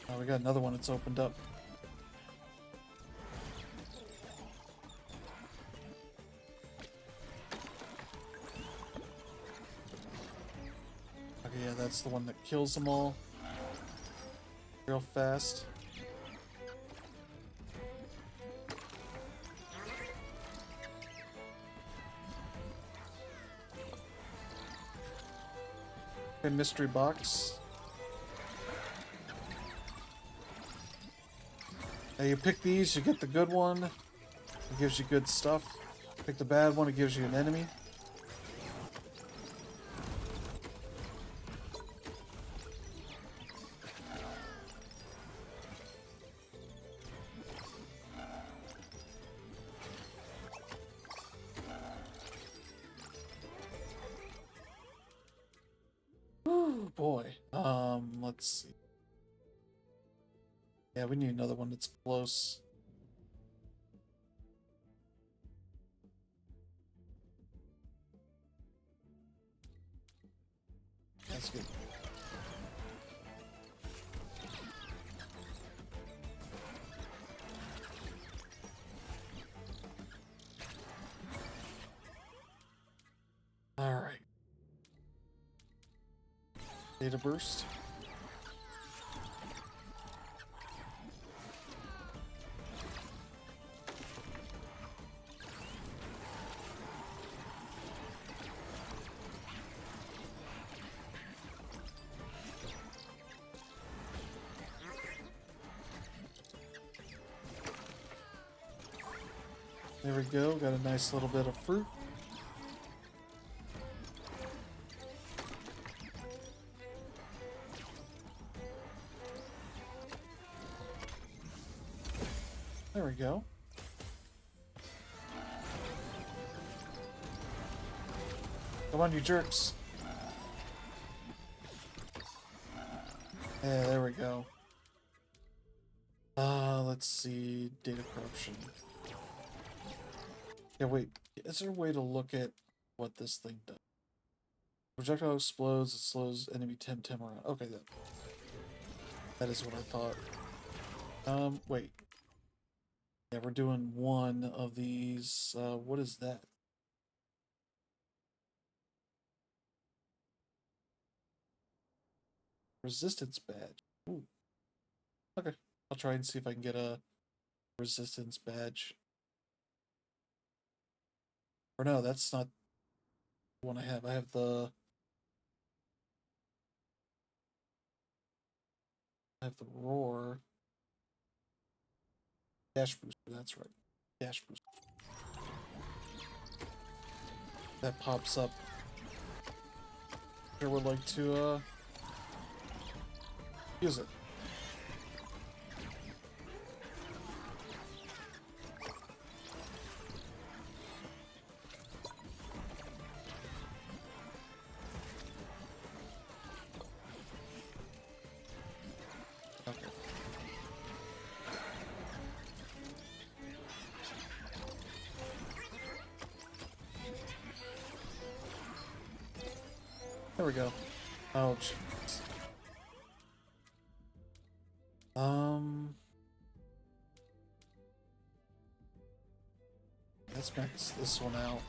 Oh, we got another one that's opened up. Okay, yeah, that's the one that kills them all real fast. Okay, mystery box. Now you pick these, you get the good one. It gives you good stuff. Pick the bad one, it gives you an enemy. Ooh, boy. Let's see. Yeah, we need another one that's close. That's good. All right. Data burst. There we go, got a nice little bit of fruit. There we go. Come on, you jerks. Yeah, there we go. Let's see. Data corruption. Yeah, wait. Is there a way to look at what this thing does? Projectile explodes, it slows enemy Temtem around. Okay, that is what I thought. Wait. Yeah, we're doing one of these. What is that? Resistance badge. Ooh. Okay. I'll try and see if I can get a resistance badge. Or no, that's not the one I have. I have the roar. Dash booster, that's right. Dash booster. That pops up. I would like to use it. Okay. There we go. Oh, jeez. Let's max this one out.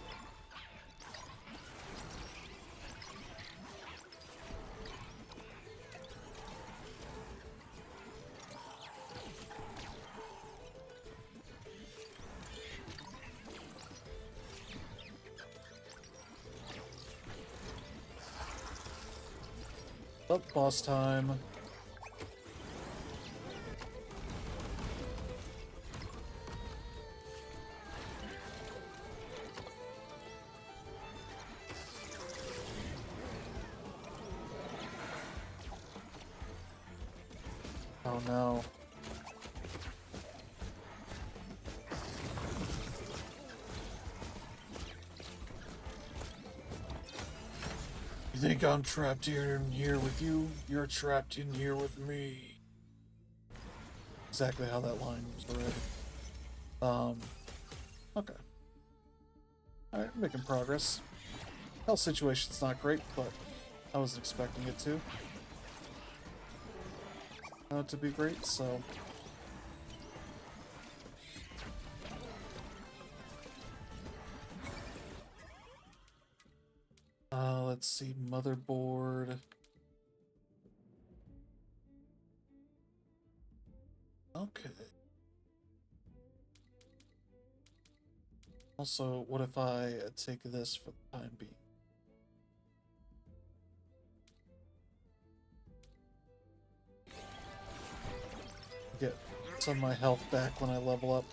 Oh, boss time. Oh no. You think I'm trapped here with you? You're trapped in here with me. Exactly how that line was already. Okay. Alright, making progress. Health situation's not great, but I wasn't expecting it to be great, so. Let's see, motherboard. Okay. Also, what if I take this for the time being? Get some of my health back when I level up.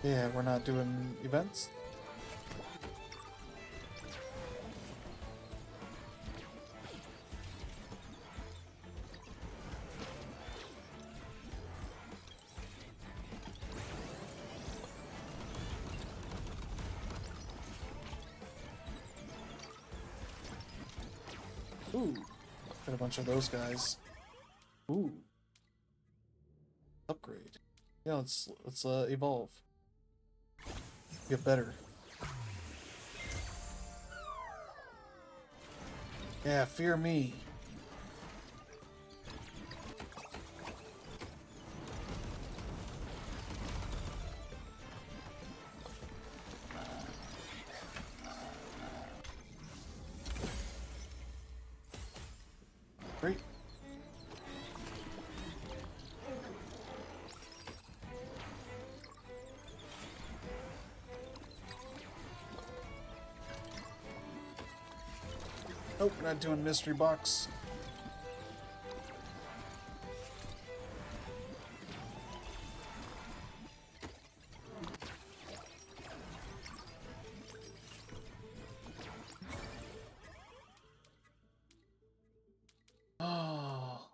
Yeah, we're not doing events. Ooh, got a bunch of those guys. Ooh, upgrade. Yeah, let's evolve. Get better. Yeah, fear me. Great. Nope, we're not doing mystery box.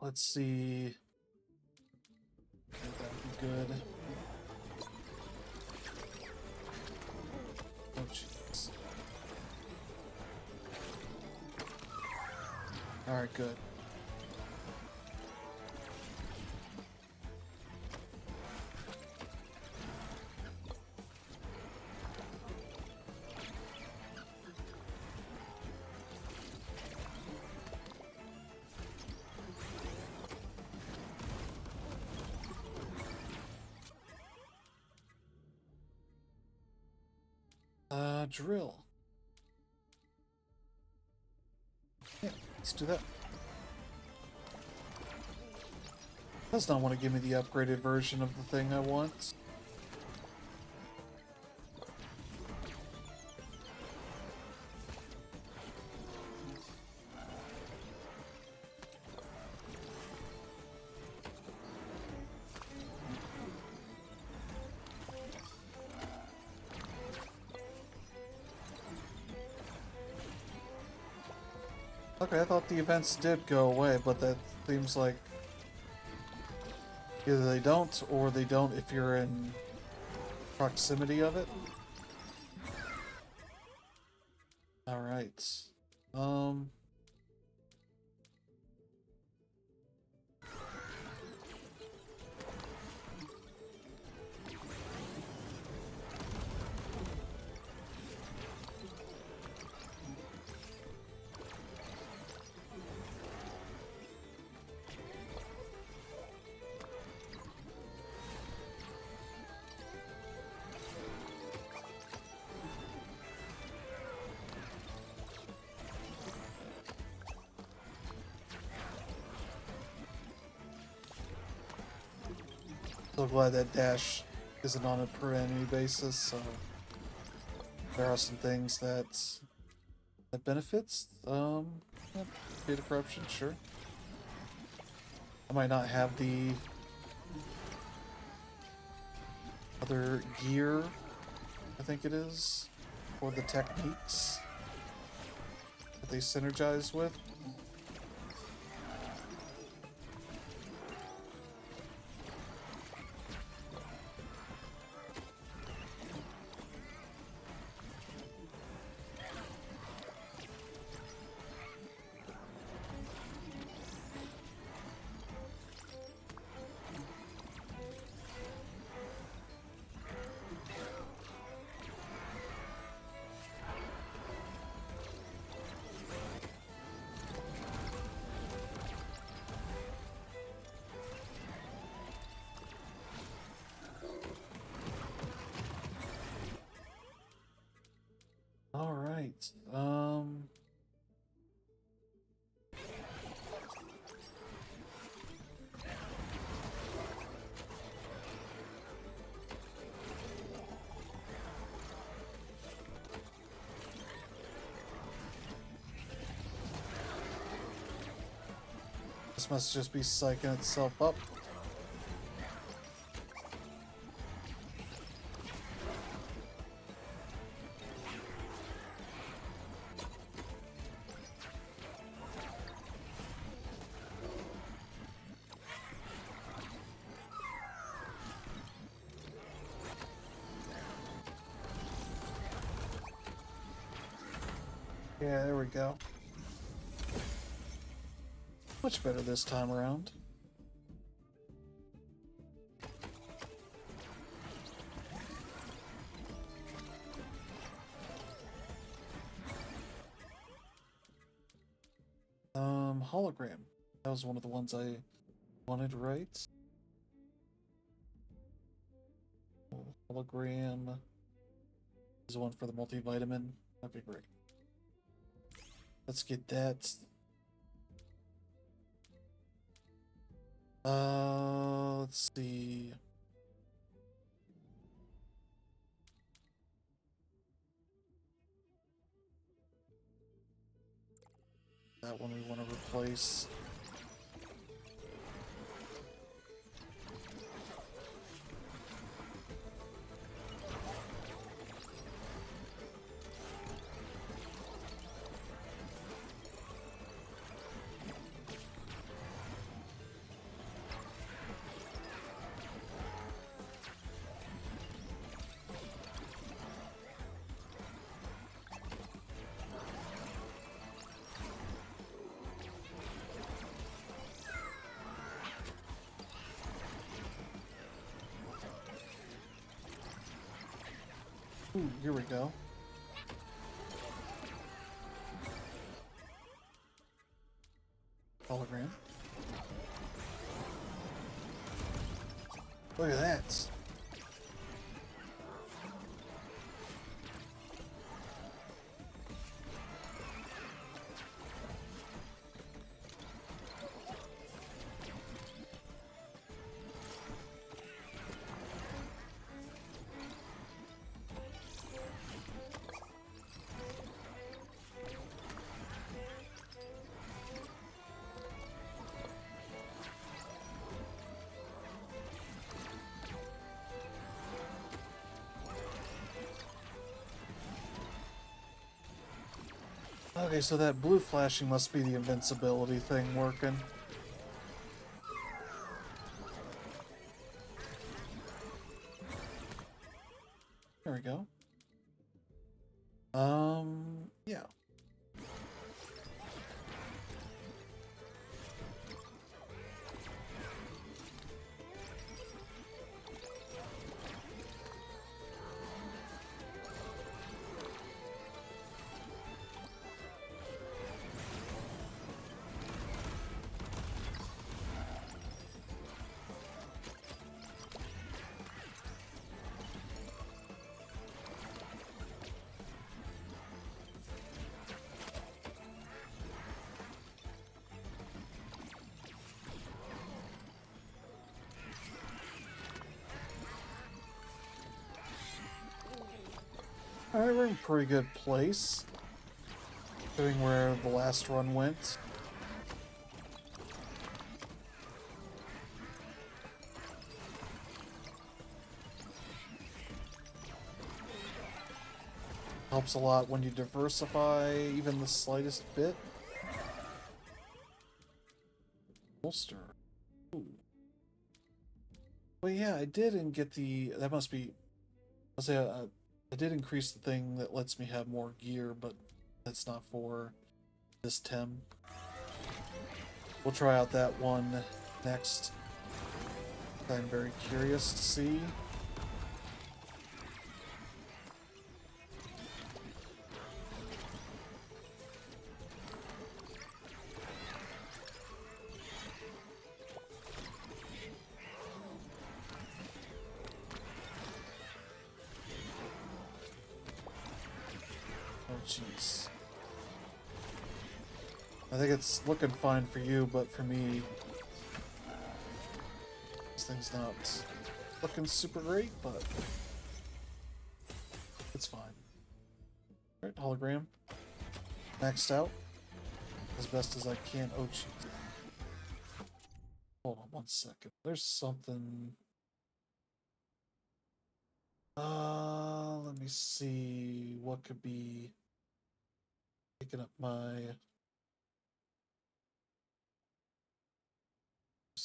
let's see. Okay, that'd be good. Oh, jeez. Alright, good. Drill. Yeah, let's do that. Does not want to give me the upgraded version of the thing I want. Okay, I thought the events did go away, but that seems like either they don't or they don't if you're in proximity of it. Alright. So glad that dash isn't on a per enemy basis, so there are some things that benefits. Yeah, data corruption, sure. I might not have the other gear, I think it is, or the techniques that they synergize with. All right. This must just be psyching itself up. Yeah, there we go. Much better this time around. Hologram. That was one of the ones I wanted, right? Hologram is one for the multivitamin. That'd be great. Let's get that. Let's see. That one we want to replace. Ooh, here we go. Hologram. Look at that. Okay, so that blue flashing must be the invincibility thing working. There we go. Yeah. Alright, we're in a pretty good place. Doing where the last run went. Helps a lot when you diversify even the slightest bit. Holster. Ooh. Well, yeah, I didn't get the... That must be... I'll say I did increase the thing that lets me have more gear, but that's not for this Tem. We'll try out that one next. I'm very curious to see. Oh, jeez. I think it's looking fine for you, but for me, this thing's not looking super great, but it's fine. Alright, hologram. Maxed out. As best as I can. Oh, jeez. Hold on 1 second. There's something... let me see what could be picking up my...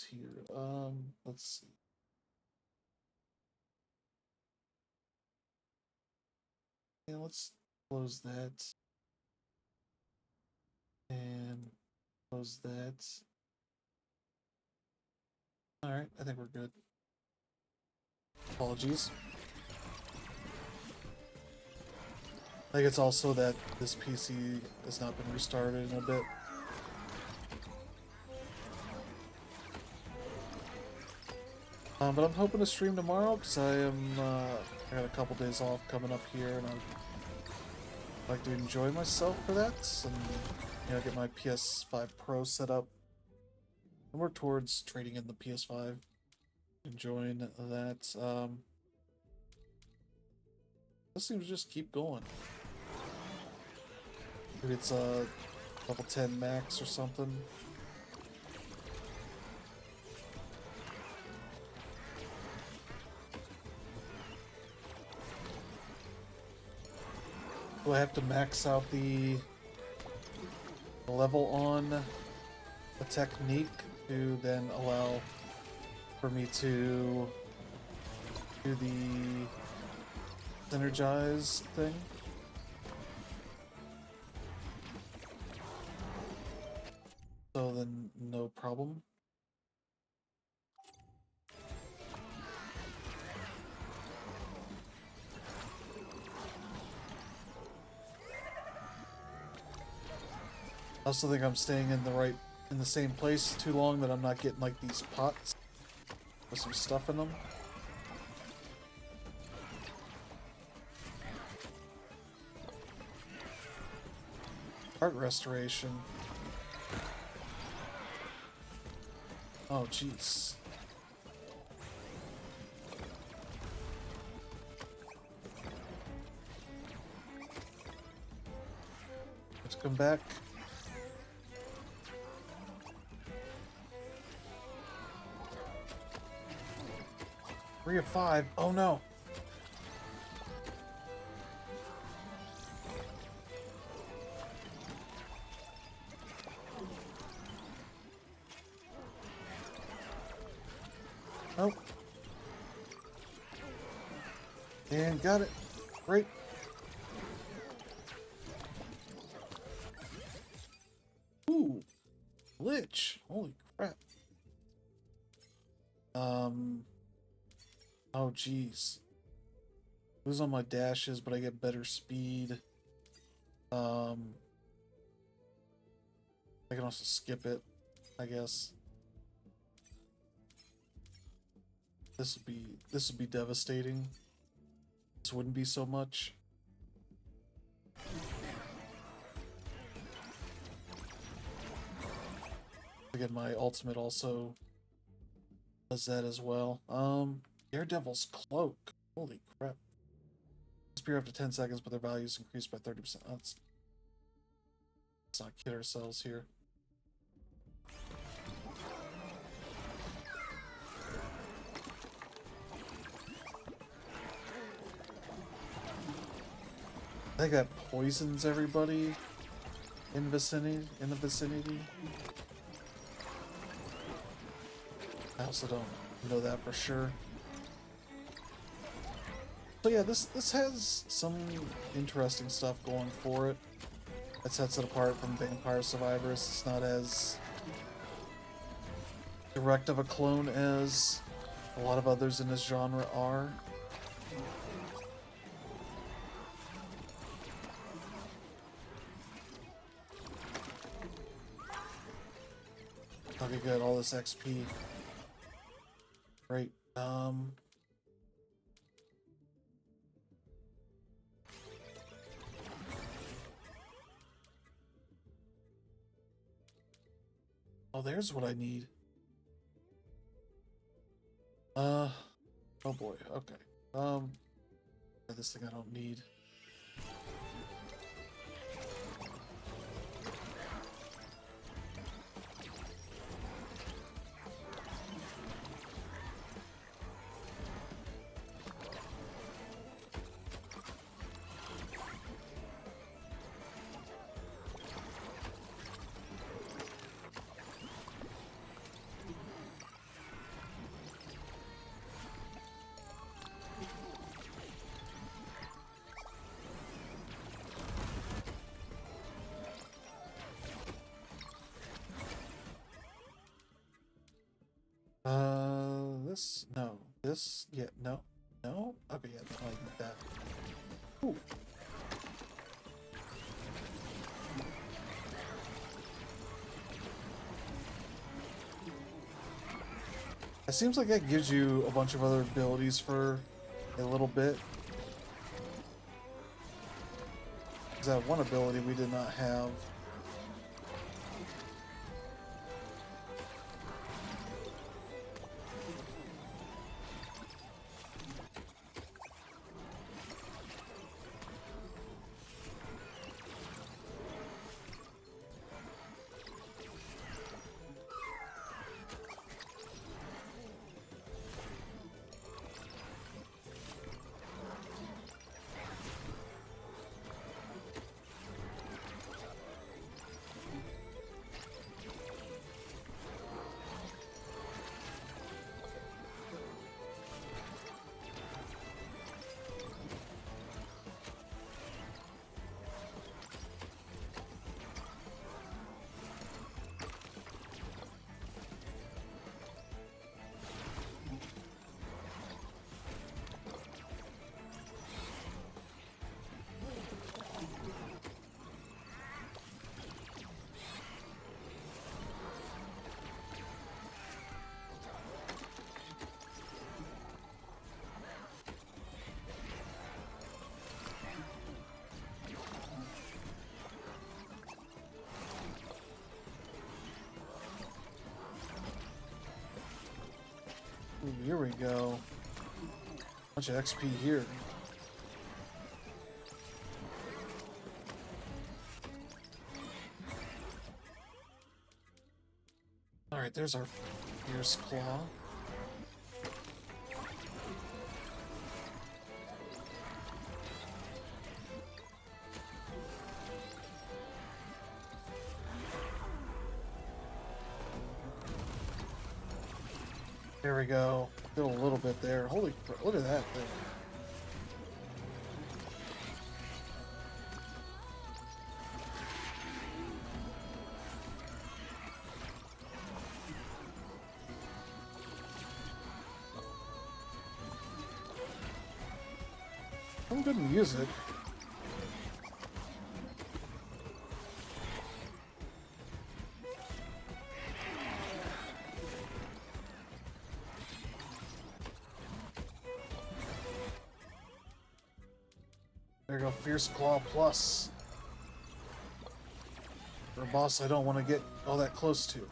here. Let's see. Yeah, let's close that. And close that. Alright, I think we're good. Apologies. I think it's also that this PC has not been restarted in a bit. But I'm hoping to stream tomorrow because I got a couple days off coming up here, and I'd like to enjoy myself for that, and get my PS5 Pro set up and work towards trading in the PS5, enjoying that. This seems to just keep going. Maybe it's a level 10 max or something. Do I have to max out the level on a technique to then allow for me to do the synergize thing? So then no problem. I also think I'm staying in the same place too long, that I'm not getting like these pots with some stuff in them. Art restoration. Oh, jeez. Let's come back. Three of 5. Oh no. Oh. And got it. Great. Ooh. Lich. Holy crap. Oh, geez. Lose on my dashes, but I get better speed. I can also skip it, I guess. This would be devastating. This wouldn't be so much. Again, my ultimate also does that as well. Daredevil's Cloak. Holy crap. Disappear after 10 seconds, but their value is increased by 30%. Let's not kid ourselves here. I think that poisons everybody in the vicinity. I also don't know that for sure. So yeah, this has some interesting stuff going for it. That sets it apart from Vampire Survivors. It's not as direct of a clone as a lot of others in this genre are. Okay, good. All this XP. Great. Oh, there's what I need. Oh boy. Okay. This thing I don't need. This, no. This, yeah, no. No? Okay, yeah, no, like that. Ooh. It seems like that gives you a bunch of other abilities for a little bit. Because that one ability we did not have. Ooh, here we go. Bunch of XP here. Alright, there's our fierce claw. There we go. Did a little bit there. Holy crap, look at that thing. Some good music. There you go, Fierce Claw Plus. For a boss I don't want to get all that close to.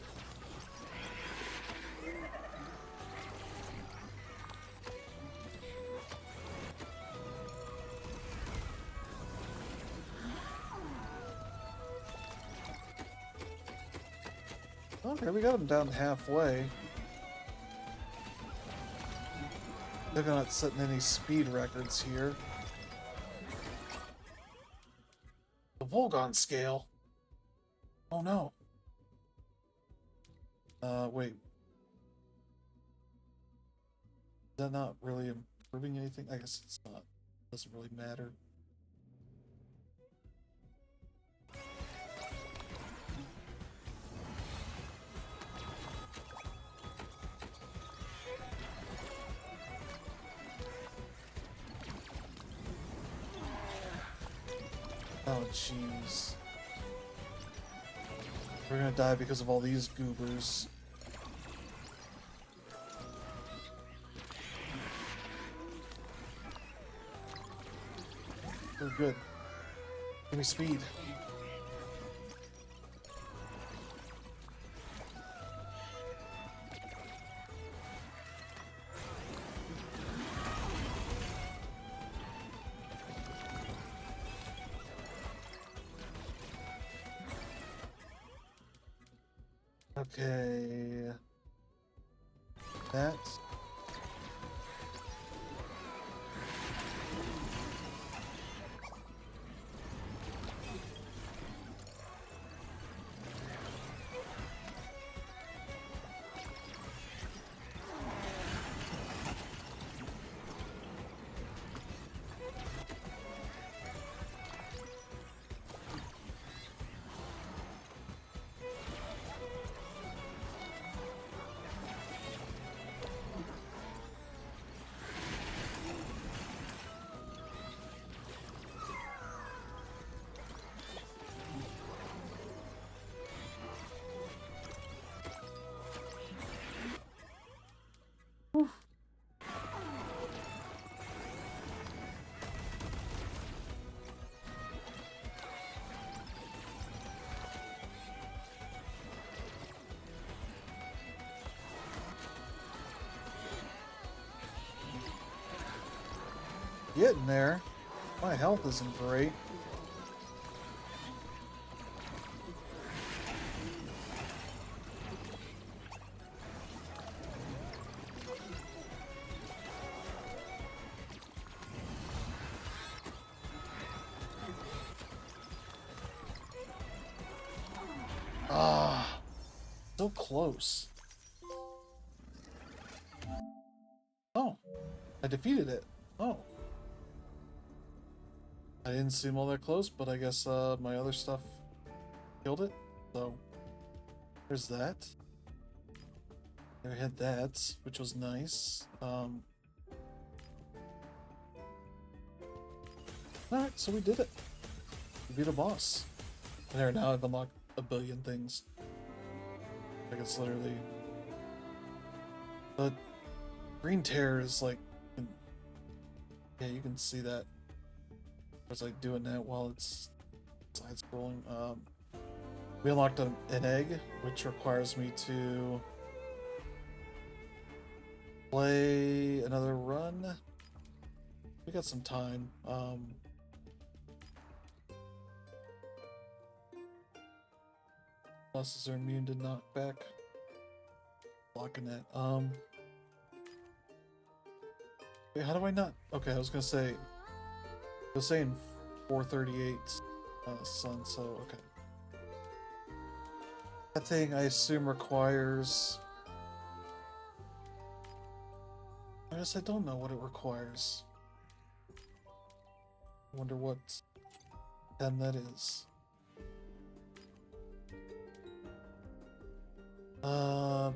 Okay, we got him down halfway. They're not setting any speed records here. The Volgon scale. Oh no. Wait. Is that not really improving anything? I guess it's not. Doesn't really matter. Oh, jeez. We're gonna die because of all these goobers. We're good. Give me speed. Okay. That's... Getting there. My health isn't great. Ah, so close. Oh, I defeated it. Oh. I didn't seem all that close, but I guess my other stuff killed it. So there's that. I had that, which was nice. Alright, so we did it. We beat a boss. And there, now I've unlocked a billion things. Like, it's literally... The green tear is like... Yeah, you can see that. It's like doing that while it's side-scrolling. We unlocked an egg, which requires me to Play another run. We got some time. Bosses are immune to knockback. Blocking that. Wait, how do I not? Okay, I was gonna say. I was saying 438 sun, so okay. That thing I assume requires. I guess I don't know what it requires. I wonder what 10 that is.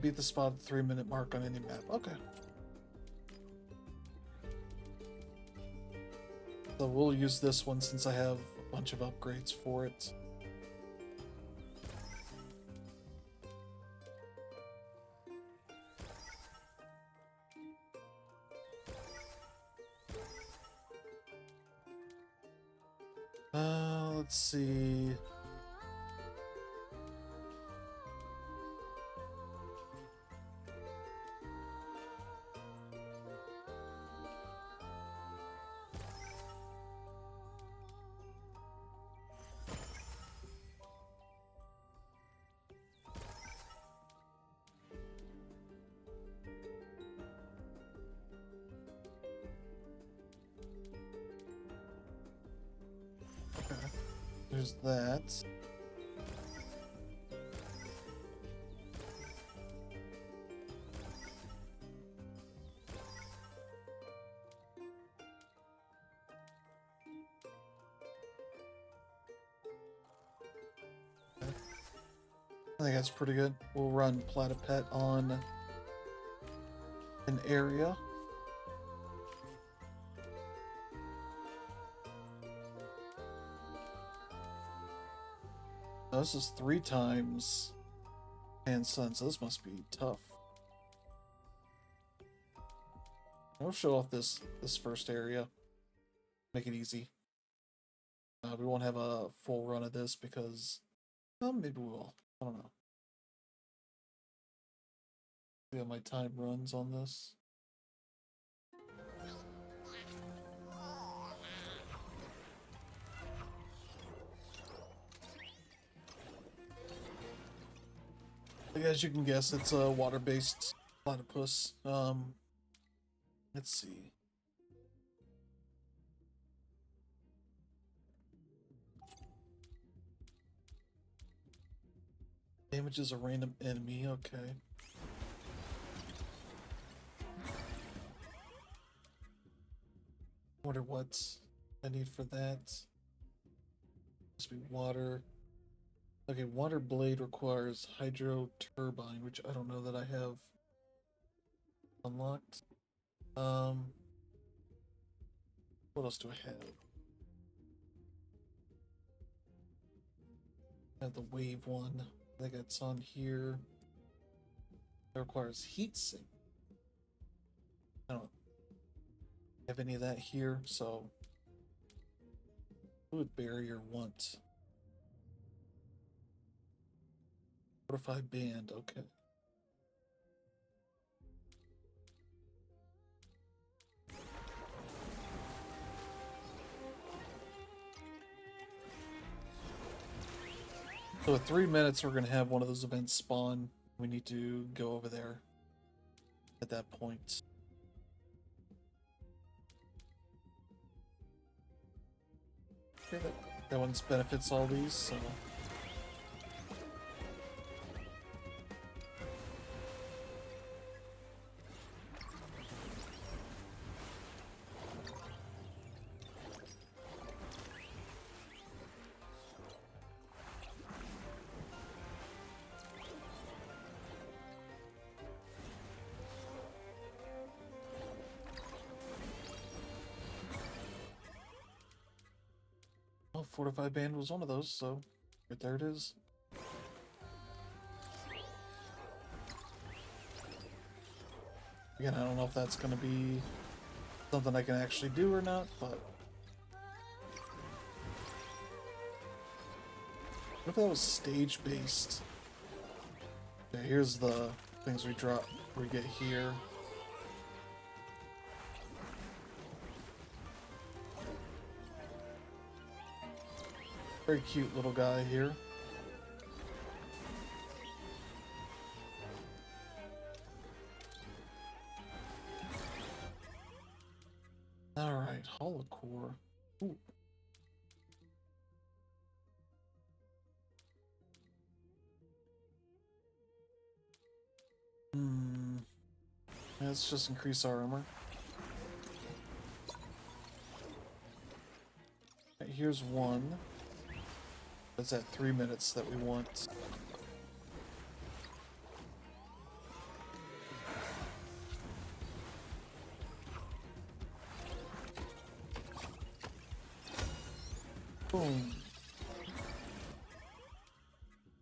Beat the spot at the 3-minute mark on any map. Okay. So we'll use this one since I have a bunch of upgrades for it. Let's see. Okay. There's that. I think that's pretty good. We'll run Platypet on an area. Oh, this is 3 times and sun, so this must be tough. I'll show off this first area. Make it easy. We won't have a full run of this because, well, maybe we will. I don't know. See how my time runs on this. As you can guess, it's a water-based platypus. Let's see. Damages a random enemy, okay. Wonder what I need for that. Must be water. Okay, water blade requires hydro turbine, which I don't know that I have unlocked. What else do I have? I have the wave one. I think it's on here. It requires heat sink. I don't have any of that here, so fluid barrier want. Fortified band, okay. So at 3 minutes, we're going to have one of those events spawn. We need to go over there at that point. Okay, that one's benefits all these, so... Oh, Fortified Band was one of those, so right there it is. Again, I don't know if that's going to be something I can actually do or not, but... What if that was stage-based? Okay, here's the things we drop, we get here. Very cute little guy here. Alright, holocore. Ooh. Let's just increase our armor. Right, here's one. That's at 3 minutes that we want. Boom.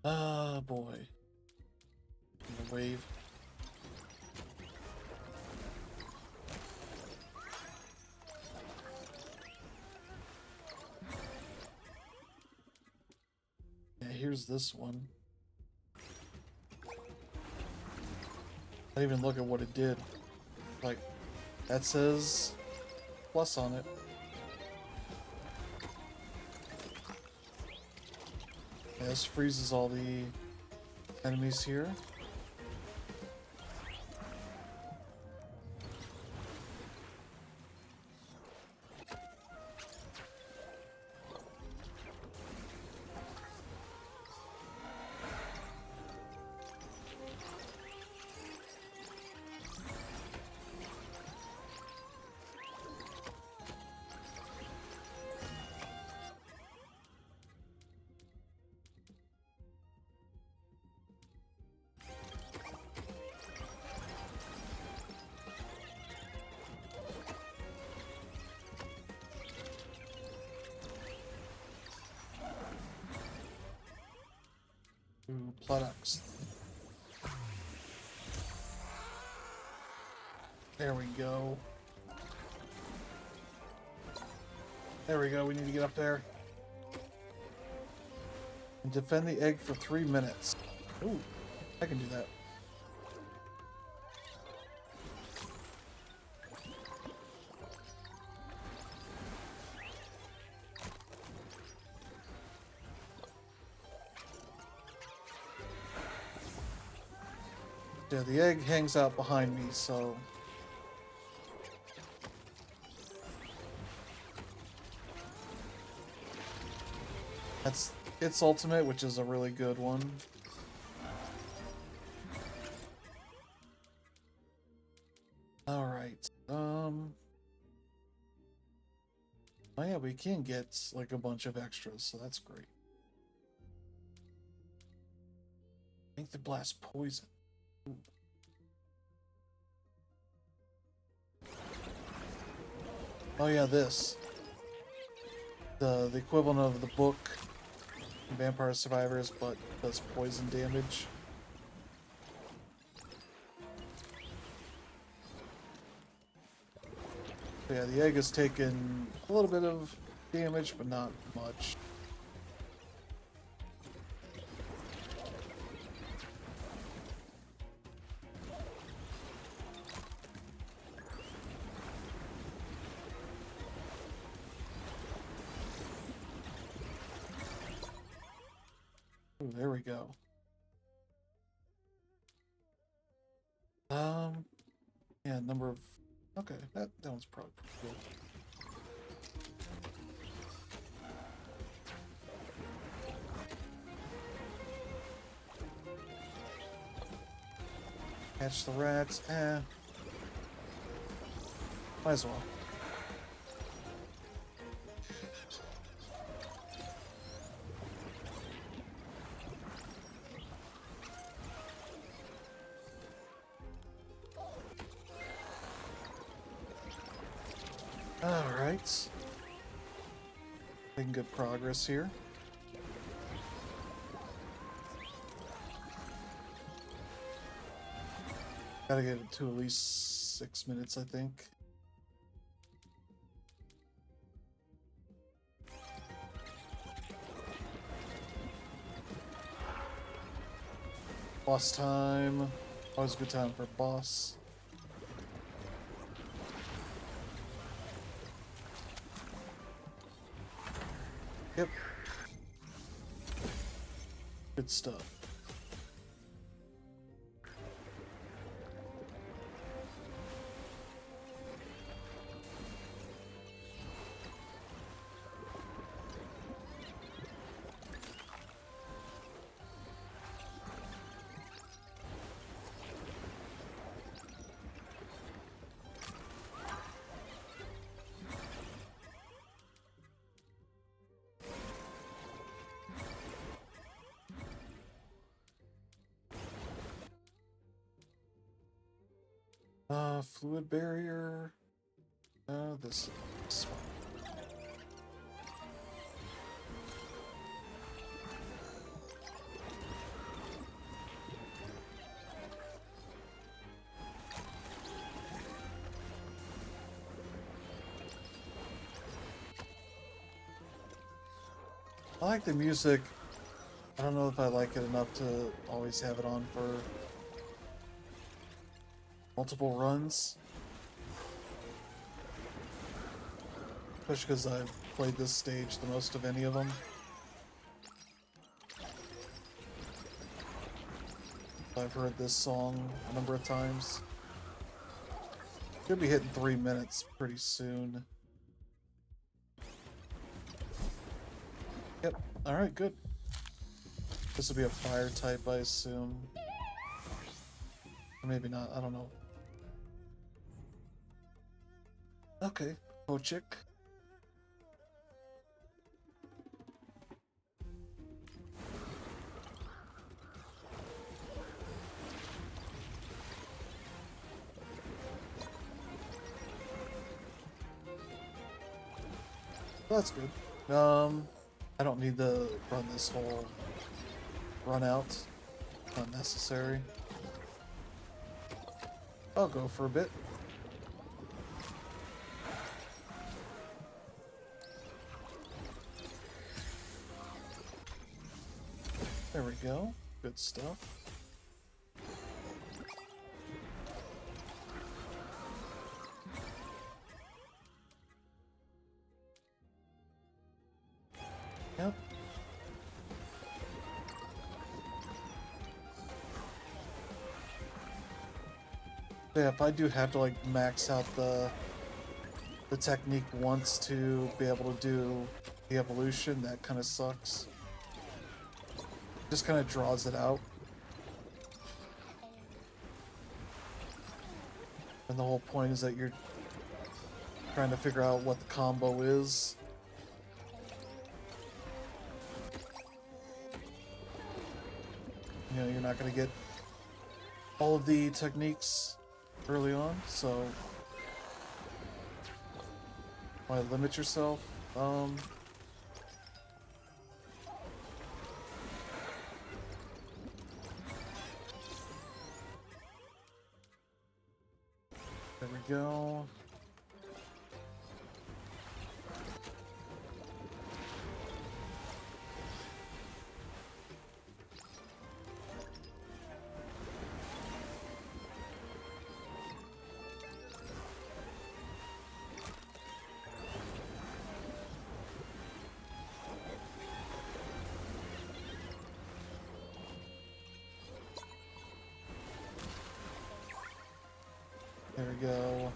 Ah, boy. The wave. Yeah, here's this one. I didn't even look at what it did. Like, that says plus on it. Yeah, this freezes all the enemies here. Ooh, products. There we go. There we go, we need to get up there. And defend the egg for 3 minutes. Ooh, I can do that. Yeah, the egg hangs out behind me, so... That's its ultimate, which is a really good one. Alright, oh yeah, we can get, like, a bunch of extras, so that's great. Make the blast poison. Ooh. Oh yeah, this. The equivalent of the book Vampire Survivors, but does poison damage. So yeah, the egg has taken a little bit of damage, but not much. Ooh, there we go. Yeah, number of... Okay, that one's probably pretty good. Catch the rats, might as well. Alright. Making good progress here. Gotta get it to at least 6 minutes, I think. Boss time. Always a good time for a boss. Yep. Good stuff. Fluid barrier. This is I like the music. I don't know if I like it enough to always have it on for multiple runs. Especially because I've played this stage the most of any of them. I've heard this song a number of times. Should be hitting 3 minutes pretty soon. Yep, alright, good. This will be a fire type, I assume. Or maybe not, I don't know. Okay, Pochik. That's good. I don't need to run this whole run out. Not necessary. I'll go for a bit. There we go. Good stuff. Yep. Yeah, if I do have to like max out the technique once to be able to do the evolution, that kind of sucks. Just kind of draws it out. And the whole point is that you're trying to figure out what the combo is. You know, you're not going to get all of the techniques early on, so why limit yourself? There we go. There we go.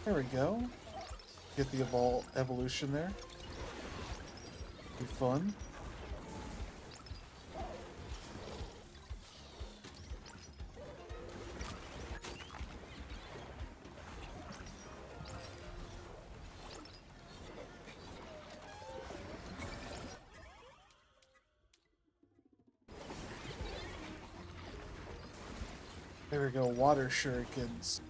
There we go. Get the evolution there. Be fun. There we go, water shurikens.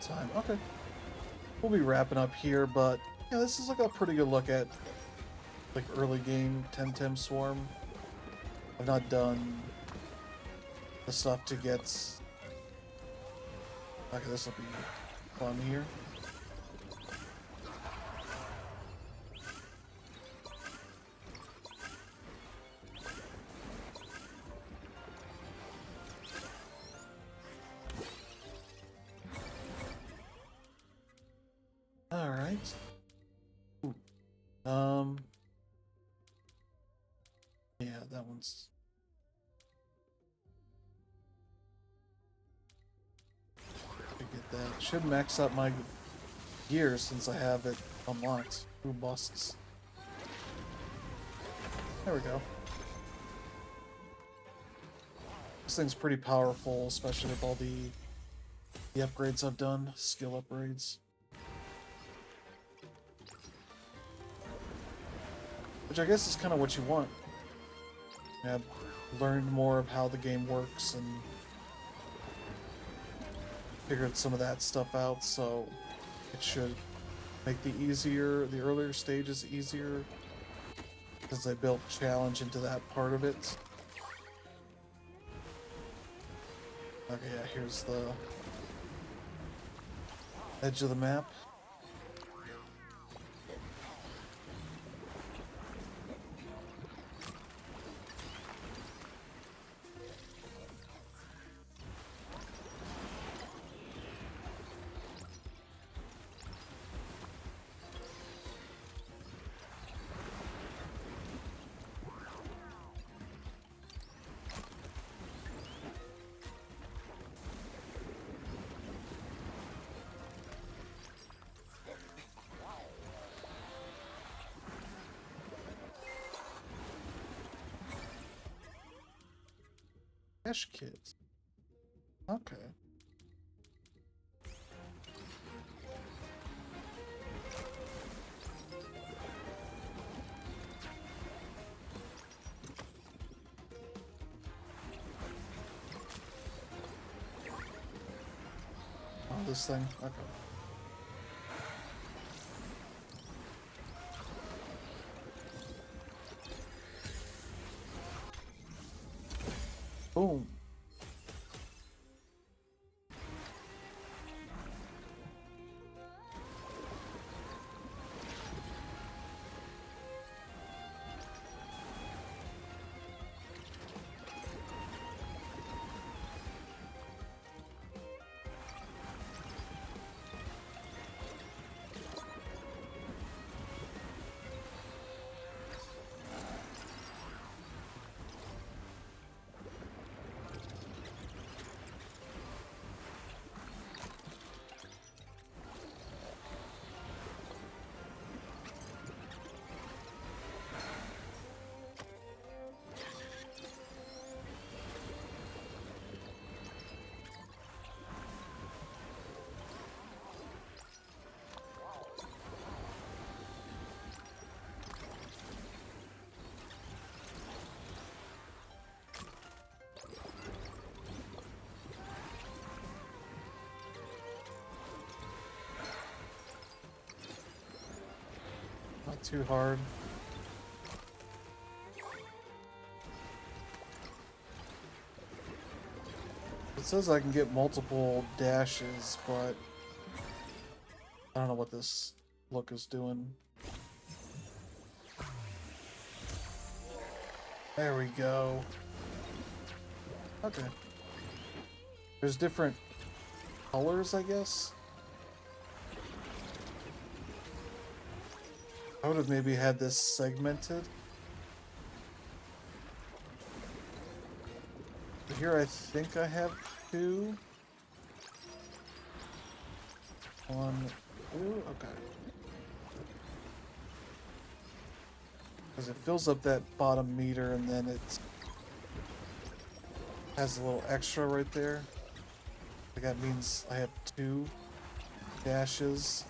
time. Okay. We'll be wrapping up here, but yeah, this is like a pretty good look at like early game Temtem Swarm. I've not done the stuff to get. Okay, this will be fun here. All right. Ooh. Yeah, that one's. I get that. Should max up my gear since I have it unlocked. Ooh, bosses. There we go. This thing's pretty powerful, especially with all the upgrades I've done, skill upgrades. Which I guess is kind of what you want. I've learned more of how the game works and figured some of that stuff out, so it should make the earlier stages easier, because I built challenge into that part of it. Okay, yeah, here's the edge of the map. Cash kit. Okay. Oh, this thing? Okay. Boom. Not too hard. It says I can get multiple dashes, but I don't know what this look is doing. There we go. Okay. There's different colors, I guess. I would have maybe had this segmented. But here I think I have two. One, two, okay. Because it fills up that bottom meter and then it has a little extra right there. I think that means I have two dashes.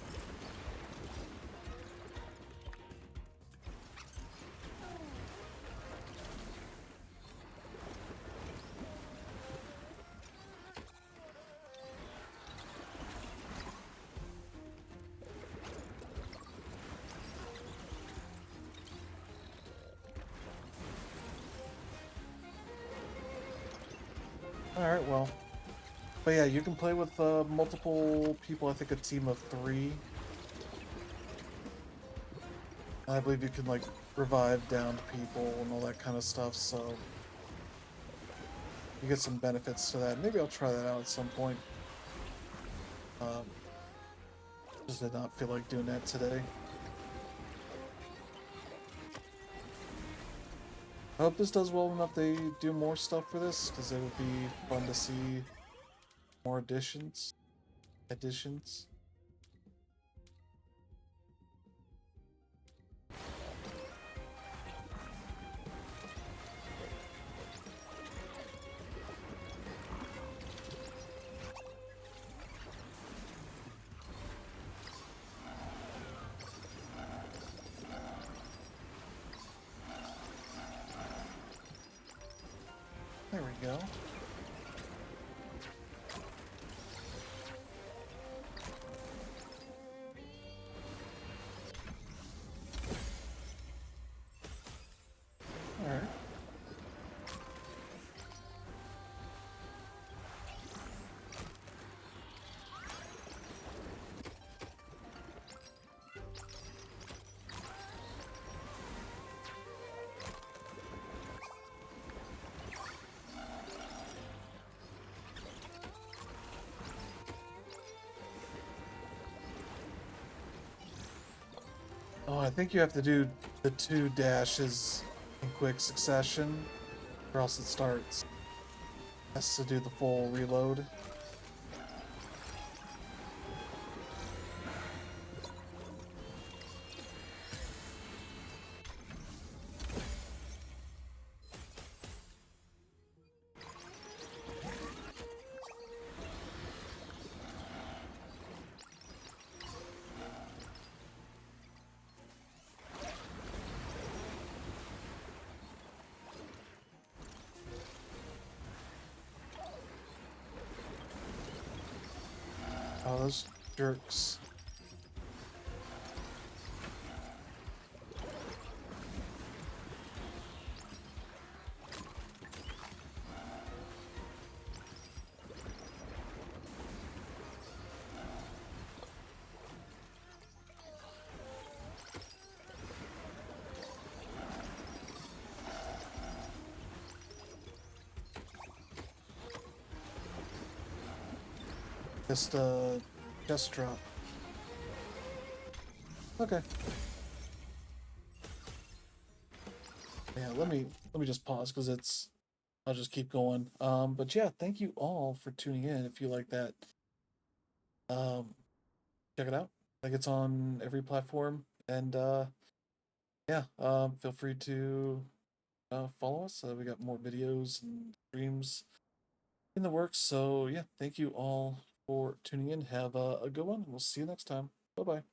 Alright, well. But yeah, you can play with multiple people, I think a team of 3. I believe you can, like, revive downed people and all that kind of stuff, so you get some benefits to that. Maybe I'll try that out at some point. Um, just did not feel like doing that today. I hope this does well enough they do more stuff for this, because it would be fun to see more additions. There we go. Alright. Oh, I think you have to do the 2 dashes in quick succession, or else it starts. Has to do the full reload. Oh, those jerks. Just chest drop. Okay. Yeah, let me just pause because I'll just keep going. But yeah, thank you all for tuning in. If you like that, um, check it out. Like it's on every platform, and yeah, feel free to follow us. We got more videos and streams in the works. So yeah, thank you all for tuning in. Have a good one. We'll see you next time. Bye bye.